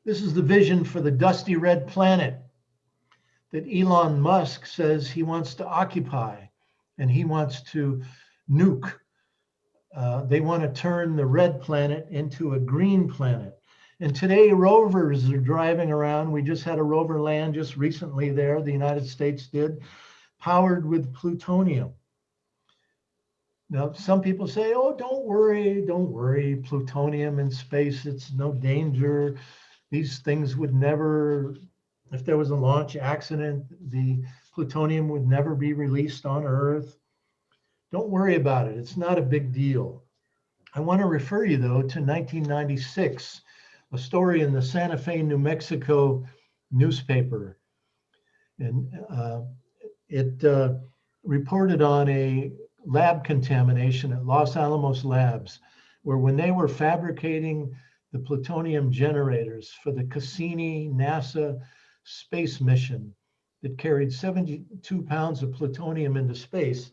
Speaker 2: This is the vision for the dusty red planet that Elon Musk says he wants to occupy, and he wants to nuke. They want to turn the red planet into a green planet. And today rovers are driving around. We just had a rover land just recently there, the United States did, powered with plutonium. Now, some people say, oh, don't worry, plutonium in space, it's no danger. These things would never, if there was a launch accident, the plutonium would never be released on Earth. Don't worry about it, it's not a big deal. I want to refer you, though, to 1996, a story in the Santa Fe, New Mexico newspaper. And it reported on a lab contamination at Los Alamos Labs, where when they were fabricating the plutonium generators for the Cassini NASA space mission that carried 72 pounds of plutonium into space,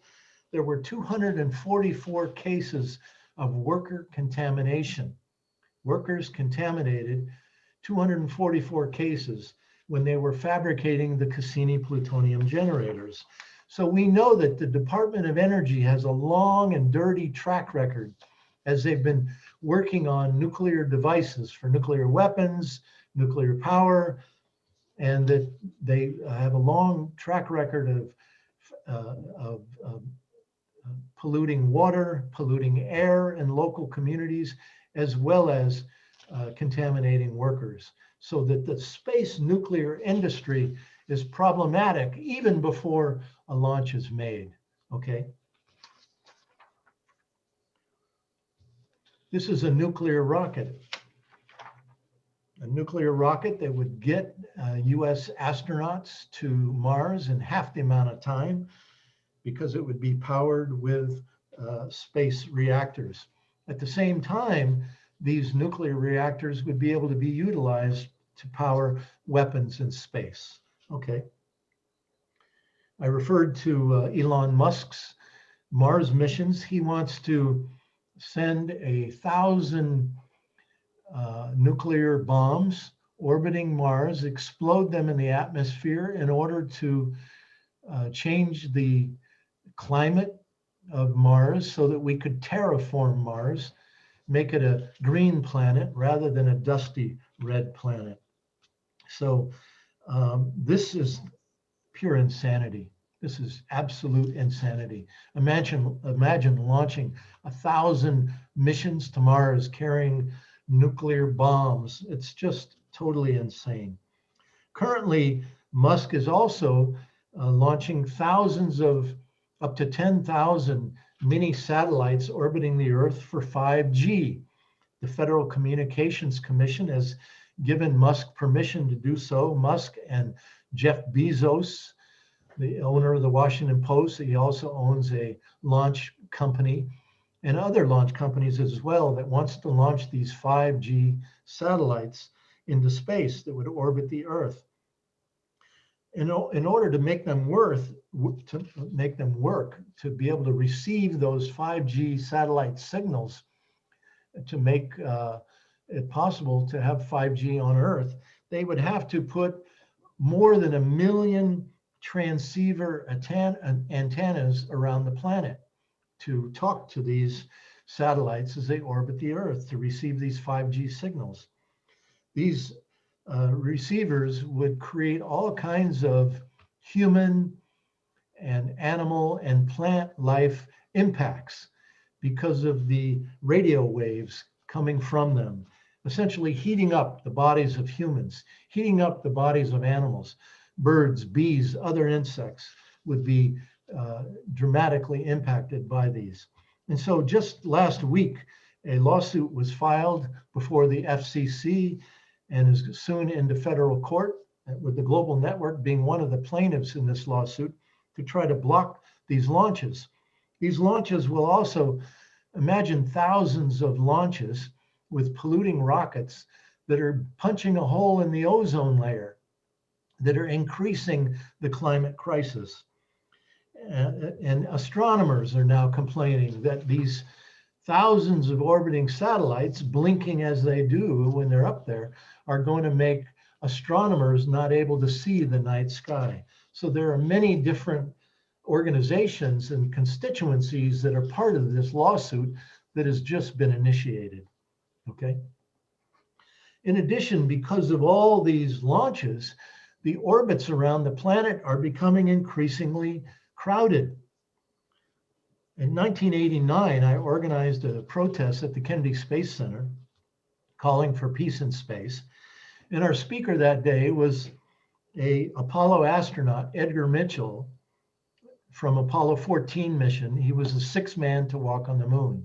Speaker 2: there were 244 cases of worker contamination. Workers contaminated 244 cases when they were fabricating the Cassini plutonium generators. So we know that the Department of Energy has a long and dirty track record as they've been working on nuclear devices for nuclear weapons, nuclear power, and that they have a long track record of polluting water, polluting air in local communities, as well as contaminating workers. So that the space nuclear industry is problematic even before a launch is made, okay? This is a nuclear rocket. A nuclear rocket that would get US astronauts to Mars in half the amount of time because it would be powered with space reactors. At the same time, these nuclear reactors would be able to be utilized to power weapons in space. Okay. I referred to Elon Musk's Mars missions. He wants to send 1,000 nuclear bombs orbiting Mars, explode them in the atmosphere in order to change the climate of Mars so that we could terraform Mars, make it a green planet rather than a dusty red planet. So this is pure insanity. This is absolute insanity. Imagine launching 1,000 missions to Mars carrying nuclear bombs. It's just totally insane. Currently, Musk is also launching thousands of up to 10,000 mini satellites orbiting the Earth for 5G. The Federal Communications Commission has given Musk permission to do so. Musk and Jeff Bezos, the owner of the Washington Post, he also owns a launch company and other launch companies as well that wants to launch these 5G satellites into space that would orbit the Earth. In order to make them work, to be able to receive those 5G satellite signals, to make it possible to have 5G on Earth, they would have to put more than 1 million transceiver antennas around the planet to talk to these satellites as they orbit the Earth to receive these 5G signals. These receivers would create all kinds of human and animal and plant life impacts because of the radio waves coming from them, essentially heating up the bodies of humans, heating up the bodies of animals. Birds, bees, other insects would be dramatically impacted by these. And so just last week, a lawsuit was filed before the FCC and is soon into federal court, with the Global Network being one of the plaintiffs in this lawsuit, to try to block these launches. These launches will also, imagine thousands of launches with polluting rockets that are punching a hole in the ozone layer, that are increasing the climate crisis. And astronomers are now complaining that these thousands of orbiting satellites, blinking as they do when they're up there, are going to make astronomers not able to see the night sky. So there are many different organizations and constituencies that are part of this lawsuit that has just been initiated, okay? In addition, because of all these launches, the orbits around the planet are becoming increasingly crowded. In 1989, I organized a protest at the Kennedy Space Center calling for peace in space. And our speaker that day was an Apollo astronaut, Edgar Mitchell, from Apollo 14 mission. He was the sixth man to walk on the moon.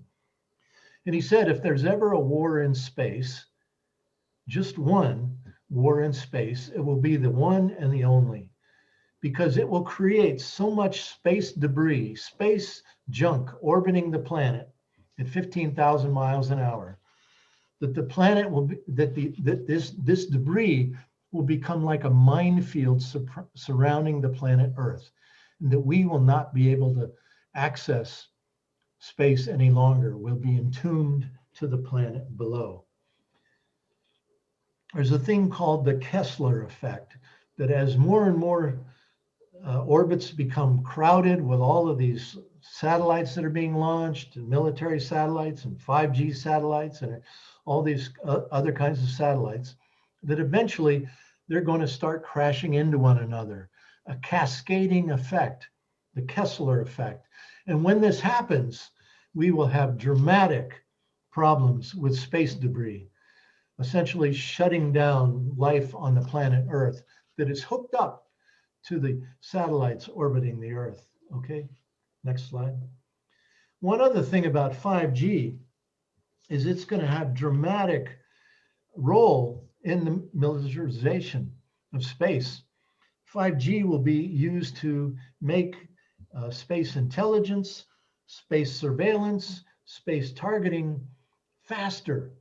Speaker 2: And he said, if there's ever a war in space, just one war in space, it will be the one and the only, because it will create so much space debris, space junk orbiting the planet at 15,000 miles an hour, that the planet will be, this debris will become like a minefield surrounding the planet Earth, and that we will not be able to access space any longer. We'll be entombed to the planet below. There's a thing called the Kessler effect, that as more and more orbits become crowded with all of these satellites that are being launched, and military satellites and 5G satellites and all these other kinds of satellites, that eventually they're going to start crashing into one another. A cascading effect, the Kessler effect. And when this happens, we will have dramatic problems with space debris, essentially shutting down life on the planet Earth that is hooked up to the satellites orbiting the Earth. Okay, next slide. One other thing about 5G is it's going to have dramatic role in the militarization of space. 5G will be used to make space intelligence, space surveillance, space targeting faster,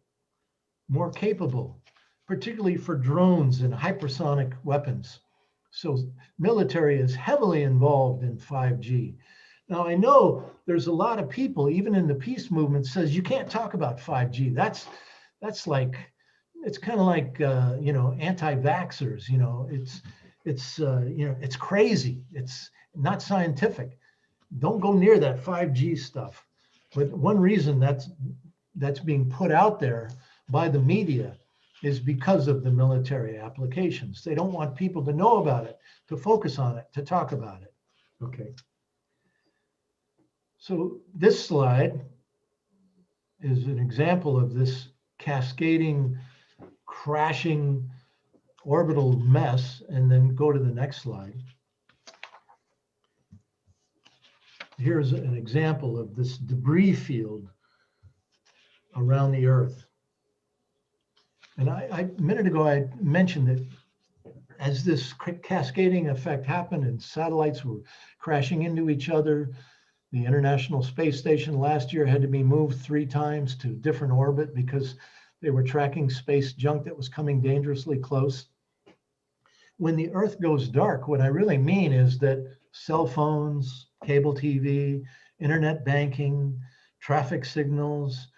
Speaker 2: more capable, particularly for drones and hypersonic weapons. So military is heavily involved in 5G. Now, I know there's a lot of people, even in the peace movement, says you can't talk about 5G. That's like, it's kind of like, you know, anti-vaxxers, you know, you know, it's crazy. It's not scientific. Don't go near that 5G stuff. But one reason that's being put out there by the media is because of the military applications. They don't want people to know about it, to focus on it, to talk about it. Okay. So this slide is an example of this cascading, crashing orbital mess, and then go to the next slide. Here's an example of this debris field around the Earth. And a minute ago, I mentioned that as this cascading effect happened and satellites were crashing into each other, the International Space Station last year had to be moved 3 times to different orbit because They were tracking space junk that was coming dangerously close. When the Earth goes dark, what I really mean is that cell phones, cable TV, internet banking, traffic signals,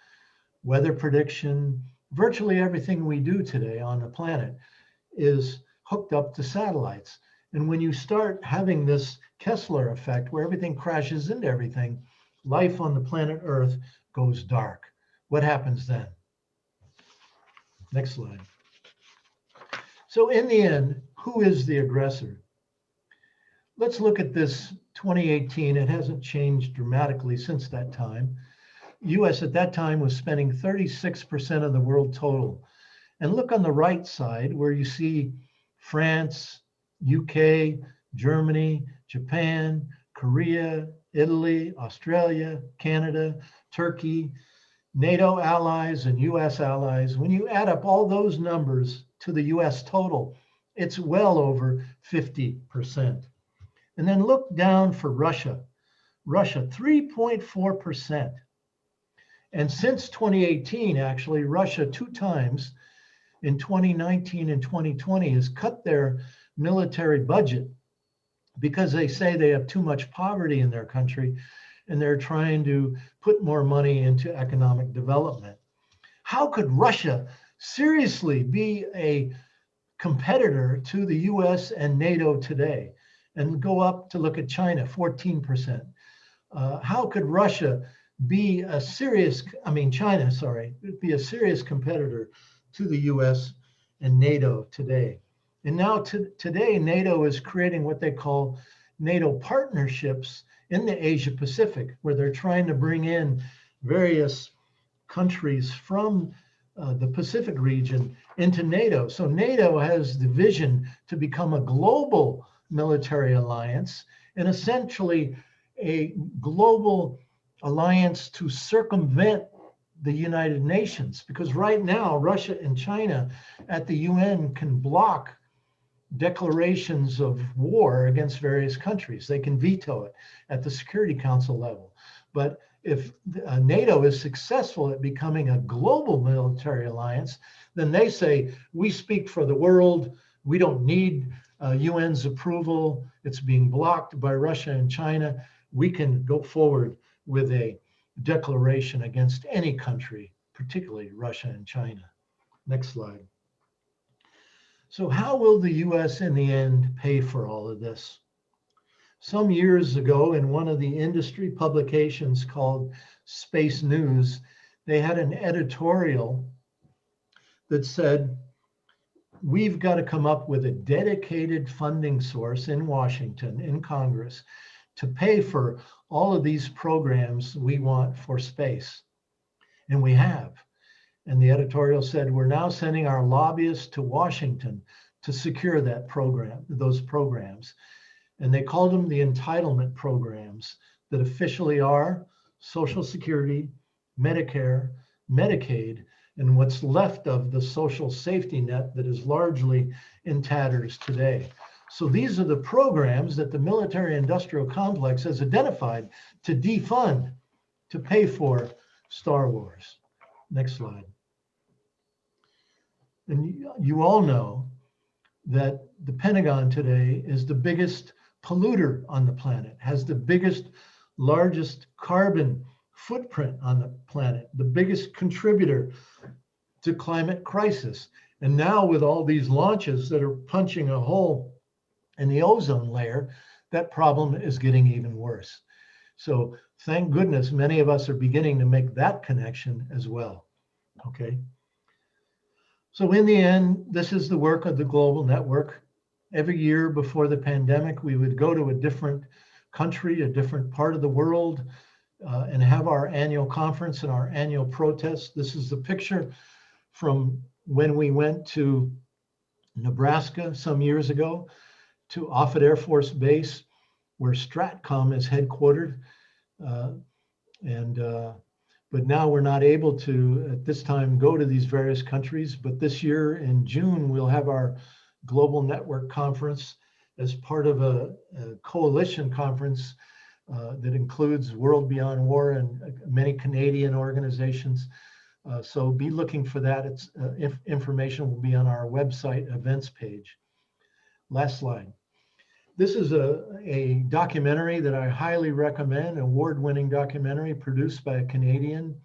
Speaker 2: weather prediction, virtually everything we do today on the planet is hooked up to satellites. And when you start having this Kessler effect where everything crashes into everything, life on the planet Earth goes dark. What happens then? Next slide. So in the end, who is the aggressor? Let's look at this 2018. It hasn't changed dramatically since that time. US at that time was spending 36% of the world total. And look on the right side where you see France, UK, Germany, Japan, Korea, Italy, Australia, Canada, Turkey, NATO allies and US allies. When you add up all those numbers to the US total, it's well over 50%. And then look down for Russia. Russia, 3.4%. And since 2018, actually, Russia 2 times in 2019 and 2020 has cut their military budget because they say they have too much poverty in their country and they're trying to put more money into economic development. How could Russia seriously be a competitor to the US and NATO today? And go up to look at China, 14%. How could Russia be a serious, China, sorry, be a serious competitor to the US and NATO today? And now today, NATO is creating what they call NATO partnerships in the Asia Pacific, where they're trying to bring in various countries from the Pacific region into NATO. So NATO has the vision to become a global military alliance and essentially a global alliance to circumvent the United Nations, because right now Russia and China at the UN can block declarations of war against various countries. They can veto it at the Security Council level. But if NATO is successful at becoming a global military alliance, then they say, we speak for the world. We don't need UN's approval. It's being blocked by Russia and China. We can go forward with a declaration against any country, particularly Russia and China. Next slide. So how will the US in the end pay for all of this? Some years ago, in one of the industry publications called Space News, they had an editorial that said, we've got to come up with a dedicated funding source in Washington, in Congress, to pay for all of these programs we want for space. And we have. And the editorial said, we're now sending our lobbyists to Washington to secure that program, those programs. And they called them the entitlement programs that officially are Social Security, Medicare, Medicaid, and what's left of the social safety net that is largely in tatters today. So these are the programs that the military-industrial complex has identified to defund, to pay for Star Wars. Next slide. And you all know that the Pentagon today is the biggest polluter on the planet, has the biggest, largest carbon footprint on the planet, the biggest contributor to climate crisis. And now with all these launches that are punching a hole in the ozone layer, that problem is getting even worse. So thank goodness many of us are beginning to make that connection as well, okay? So in the end, this is the work of the global network. Every year before the pandemic, we would go to a different country, a different part of the world, and have our annual conference and our annual protest. This is the picture from when we went to Nebraska some years ago, to Offutt Air Force Base, where Stratcom is headquartered. But now we're not able to, at this time, go to these various countries. But this year in June, we'll have our Global Network Conference as part of a coalition conference that includes World Beyond War and many Canadian organizations So be looking for that. It's information will be on our website events page. Last slide. This is a documentary that I highly recommend, an award-winning documentary produced by a Canadian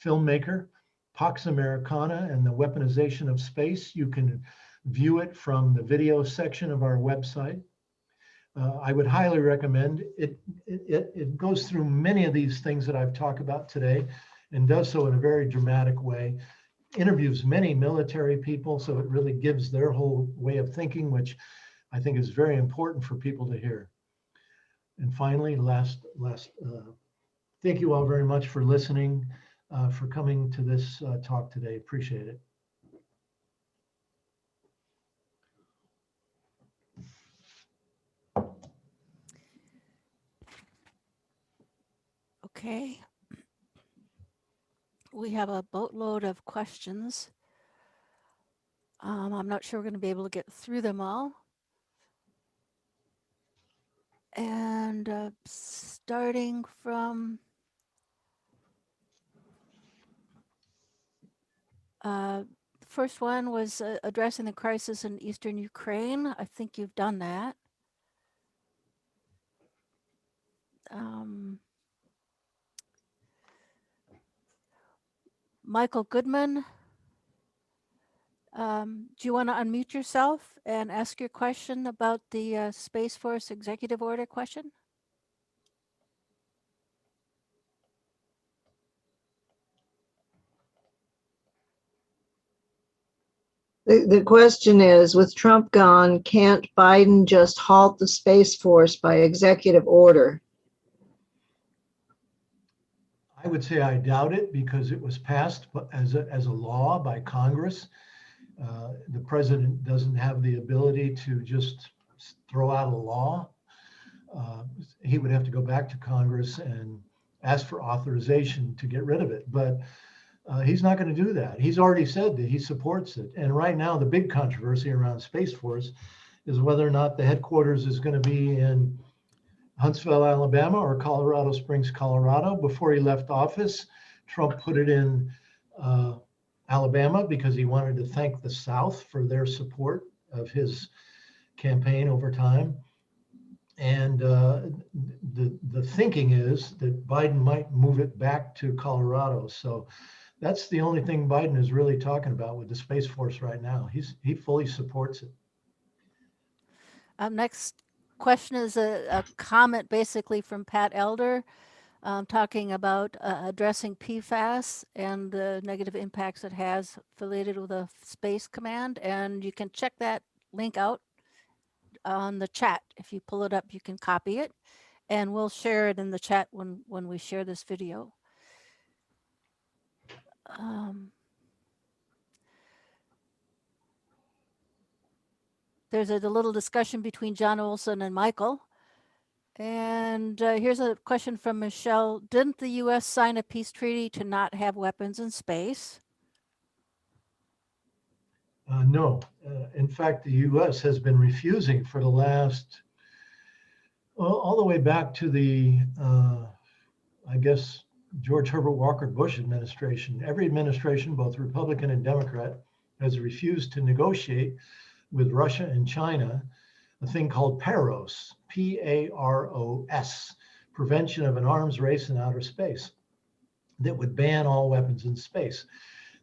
Speaker 2: filmmaker, Pax Americana and the Weaponization of Space. You can view it from the video section of our website. I would highly recommend it. It goes through many of these things that I've talked about today and does so in a very dramatic way. Interviews many military people, so it really gives their whole way of thinking, which I think is very important for people to hear. And finally, thank you all very much for listening, for coming to this talk today. Appreciate it.
Speaker 5: Okay. We have a boatload of questions. I'm not sure we're going to be able to get through them all. And starting from the first one was addressing the crisis in eastern Ukraine. I think you've done that. Michael Goodman, do you want to unmute yourself and ask your question about the Space Force executive order question?
Speaker 4: The question is, with Trump gone, can't Biden just halt the Space Force by executive order?
Speaker 2: I would say I doubt it because it was passed as a law by Congress. The president doesn't have the ability to just throw out a law. He would have to go back to Congress and ask for authorization to get rid of it. But he's not going to do that. He's already said that he supports it. And right now, the big controversy around Space Force is whether or not the headquarters is going to be in Huntsville, Alabama, or Colorado Springs, Colorado. Before he left office, Trump put it in Alabama because he wanted to thank the South for their support of his campaign over time. And the thinking is that Biden might move it back to Colorado. So that's the only thing Biden is really talking about with the Space Force right now. He fully supports it.
Speaker 5: Next question is a comment basically from Pat Elder talking about addressing PFAS and the negative impacts it has affiliated with a space command. And you can check that link out on the chat. If you pull it up, you can copy it and we'll share it in the chat when we share this video. There's a little discussion between John Olson and Michael. And here's a question from Michelle. Didn't the U.S. sign a peace treaty to not have weapons in space?
Speaker 2: No. In fact, the U.S. has been refusing for the last, well, all the way back to the, I guess, George Herbert Walker Bush administration. Every administration, both Republican and Democrat, has refused to negotiate with Russia and China a thing called PAROS, P-A-R-O-S, Prevention of an Arms Race in Outer Space, that would ban all weapons in space.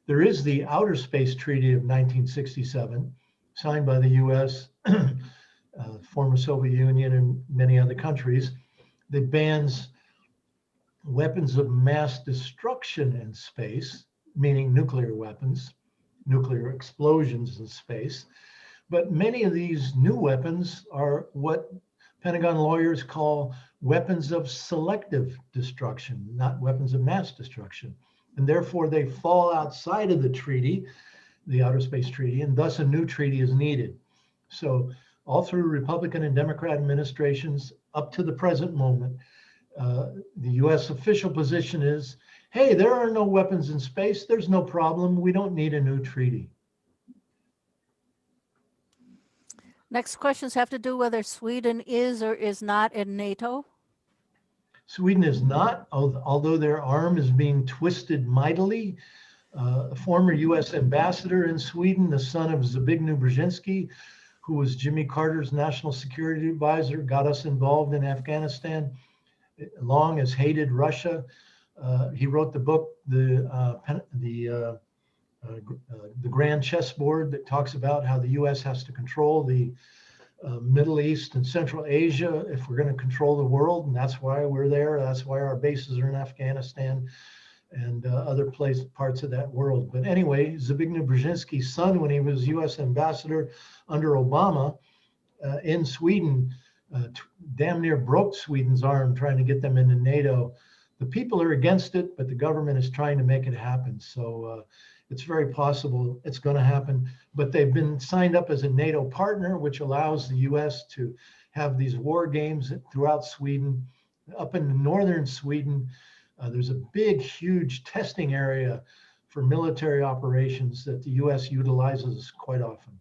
Speaker 2: There is the Outer Space Treaty of 1967, signed by the US, former Soviet Union, and many other countries, that bans weapons of mass destruction in space, meaning nuclear weapons, nuclear explosions in space. But many of these new weapons are what Pentagon lawyers call weapons of selective destruction, not weapons of mass destruction. And therefore they fall outside of the treaty, the Outer Space Treaty, and thus a new treaty is needed. So all through Republican and Democrat administrations up to the present moment, the US official position is, hey, there are no weapons in space. There's no problem. We don't need a new treaty.
Speaker 5: Next questions have to do whether Sweden is or is not in NATO.
Speaker 2: Sweden is not, although their arm is being twisted mightily. A former US ambassador in Sweden, the son of Zbigniew Brzezinski, who was Jimmy Carter's national security advisor, got us involved in Afghanistan, long has hated Russia. He wrote the book, The Grand Chessboard, that talks about how the US has to control the Middle East and Central Asia if we're going to control the world. And that's why we're there. That's why our bases are in Afghanistan and other parts of that world. But anyway, Zbigniew Brzezinski's son, when he was US ambassador under Obama in Sweden, damn near broke Sweden's arm trying to get them into NATO. The people are against it, but the government is trying to make it happen. So it's very possible it's going to happen. But they've been signed up as a NATO partner, which allows the US to have these war games throughout Sweden. Up in northern Sweden, there's a big, huge testing area for military operations that the US utilizes quite often.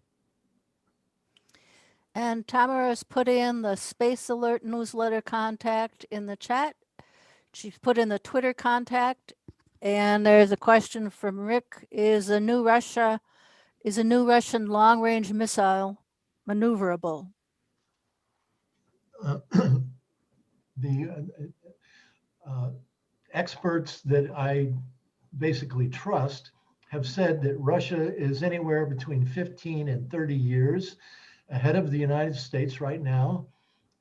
Speaker 5: And Tamara's put in the Space Alert newsletter contact in the chat. She's put in the Twitter contact. And there's a question from Rick. Is a new Russian long-range missile maneuverable?
Speaker 2: The experts that I basically trust have said that Russia is anywhere between 15 and 30 years ahead of the United States right now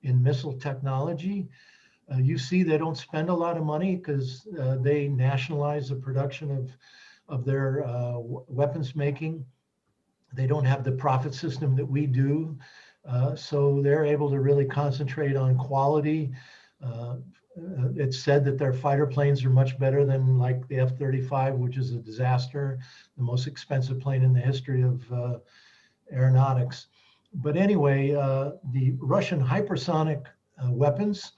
Speaker 2: in missile technology. You see, they don't spend a lot of money because they nationalize the production of their weapons making. They don't have the profit system that we do. So they're able to really concentrate on quality. It's said that their fighter planes are much better than like the F-35, which is a disaster, the most expensive plane in the history of aeronautics. But anyway, the Russian hypersonic weapons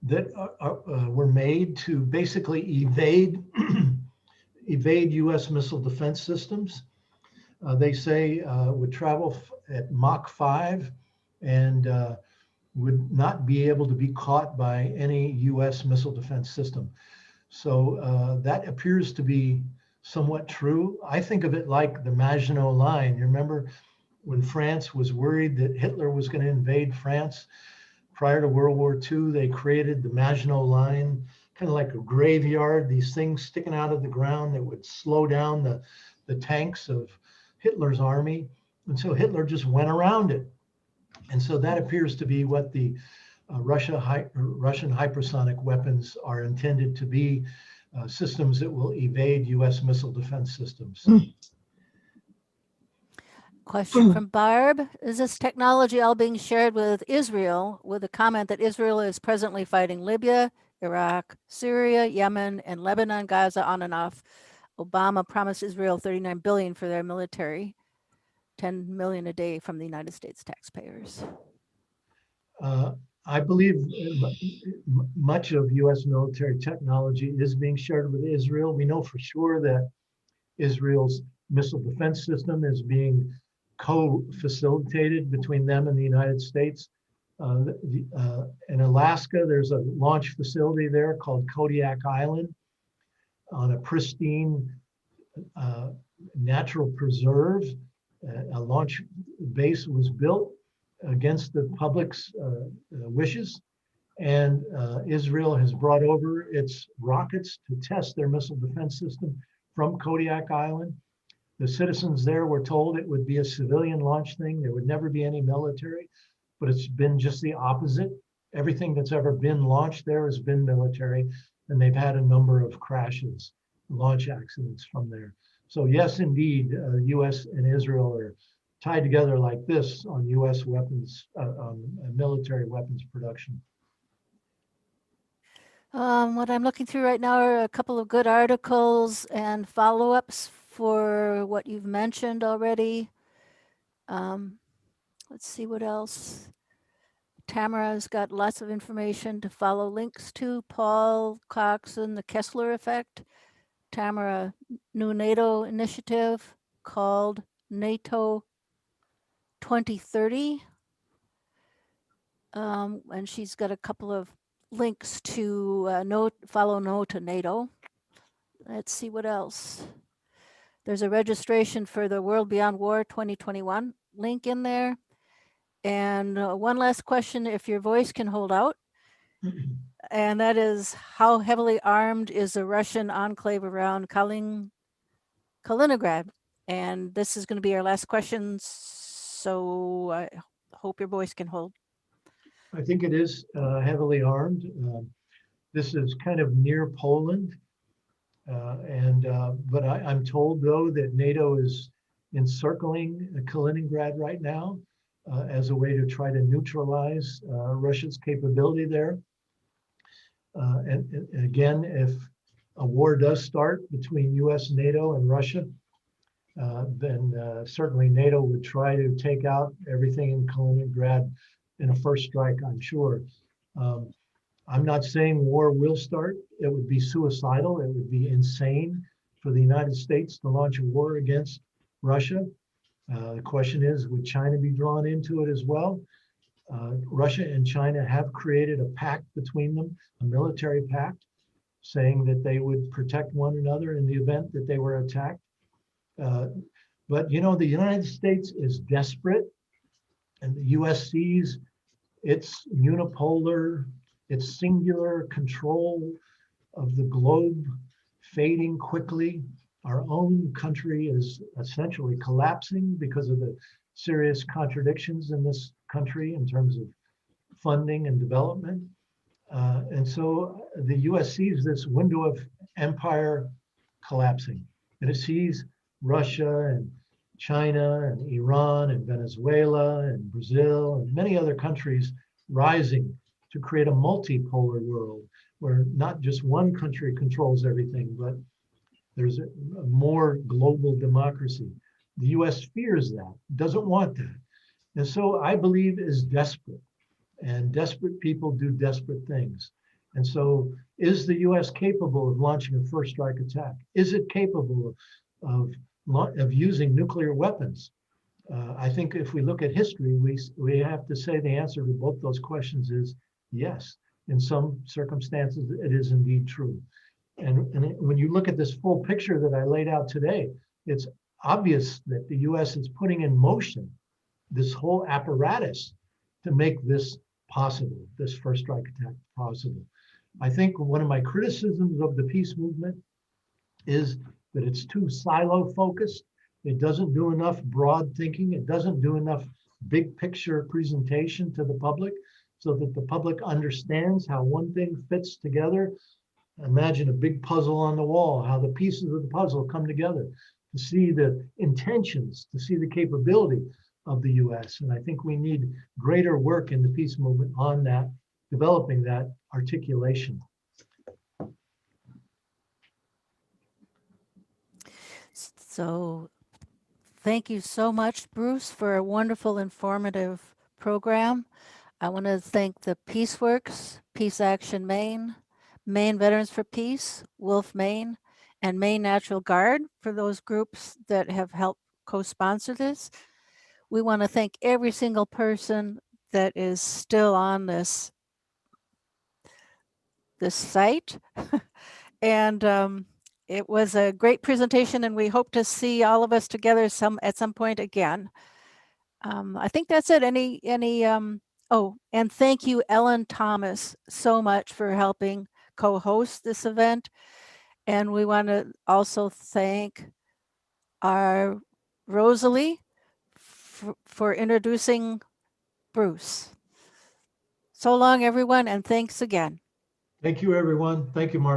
Speaker 2: that were made to basically evade US missile defense systems. They say would travel at Mach 5 and would not be able to be caught by any US missile defense system. So that appears to be somewhat true. I think of it like the Maginot Line. You remember when France was worried that Hitler was going to invade France? Prior to World War II, they created the Maginot Line, kind of like a graveyard, these things sticking out of the ground that would slow down the tanks of Hitler's army. And so Hitler just went around it. And so that appears to be what the Russian hypersonic weapons are intended to be, systems that will evade US missile defense systems.
Speaker 5: Question from Barb. Is this technology all being shared with Israel, with a comment that Israel is presently fighting Libya, Iraq, Syria, Yemen, and Lebanon, Gaza, on and off? Obama promised Israel $39 billion for their military, $10 million a day from the United States taxpayers.
Speaker 2: I believe much of US military technology is being shared with Israel. We know for sure that Israel's missile defense system is being co-facilitated between them and the United States. In Alaska, there's a launch facility there called Kodiak Island on a pristine natural preserve. A launch base was built against the public's wishes, and Israel has brought over its rockets to test their missile defense system from Kodiak Island. The citizens there were told it would be a civilian launch thing. There would never be any military, but it's been just the opposite. Everything that's ever been launched there has been military, and they've had a number of crashes, launch accidents from there. So yes, indeed, US and Israel are tied together like this on US weapons, military weapons production.
Speaker 5: What I'm looking through right now are a couple of good articles and follow-ups for what you've mentioned already. Let's see what else. Tamara's got lots of information to follow links to. Paul Coxon, the Kessler Effect. Tamara, new NATO initiative called NATO 2030. And she's got a couple of links to follow No to NATO. Let's see what else. There's a registration for the World Beyond War 2021 link in there. And one last question, if your voice can hold out. And that is, how heavily armed is the Russian enclave around Kaliningrad? And this is going to be our last question. So I hope your voice can hold.
Speaker 2: I think it is heavily armed. This is kind of near Poland. But I'm told, though, that NATO is encircling Kaliningrad right now as a way to try to neutralize Russia's capability there. And again, if a war does start between US, NATO, and Russia, then certainly NATO would try to take out everything in Kaliningrad in a first strike, I'm sure. I'm not saying war will start. It would be suicidal. It would be insane for the United States to launch a war against Russia. The question is, would China be drawn into it as well? Russia and China have created a pact between them, a military pact, saying that they would protect one another in the event that they were attacked. But you know, the United States is desperate, and the US sees its unipolar, its singular control of the globe fading quickly. Our own country is essentially collapsing because of the serious contradictions in this country in terms of funding and development. And so the US sees this window of empire collapsing, and it sees Russia and China and Iran and Venezuela and Brazil and many other countries rising to create a multipolar world where not just one country controls everything, but there's a more global democracy. The US fears that, doesn't want that. And so I believe is desperate, and desperate people do desperate things. And so is the US capable of launching a first strike attack? Is it capable of using nuclear weapons? I think if we look at history, we have to say the answer to both those questions is yes. In some circumstances, it is indeed true. And when you look at this full picture that I laid out today, it's obvious that the US is putting in motion this whole apparatus to make this possible, this first strike attack possible. I think one of my criticisms of the peace movement is that it's too silo focused. It doesn't do enough broad thinking. It doesn't do enough big picture presentation to the public so that the public understands how one thing fits together. Imagine a big puzzle on the wall, how the pieces of the puzzle come together, to see the intentions, to see the capability of the US. And I think we need greater work in the peace movement on that, developing that articulation.
Speaker 5: So thank you so much, Bruce, for a wonderful, informative program. I want to thank the PeaceWorks, Peace Action Maine, Maine Veterans for Peace, Wolf Maine, and Maine Natural Guard for those groups that have helped co-sponsor this. We want to thank every single person that is still on this site. And it was a great presentation, and we hope to see all of us together at some point again. I think that's it. Oh, and thank you, Ellen Thomas, so much for helping co-host this event. And we want to also thank our Rosalie for introducing Bruce. So long, everyone, and thanks again.
Speaker 2: Thank you, everyone. Thank you, Mark.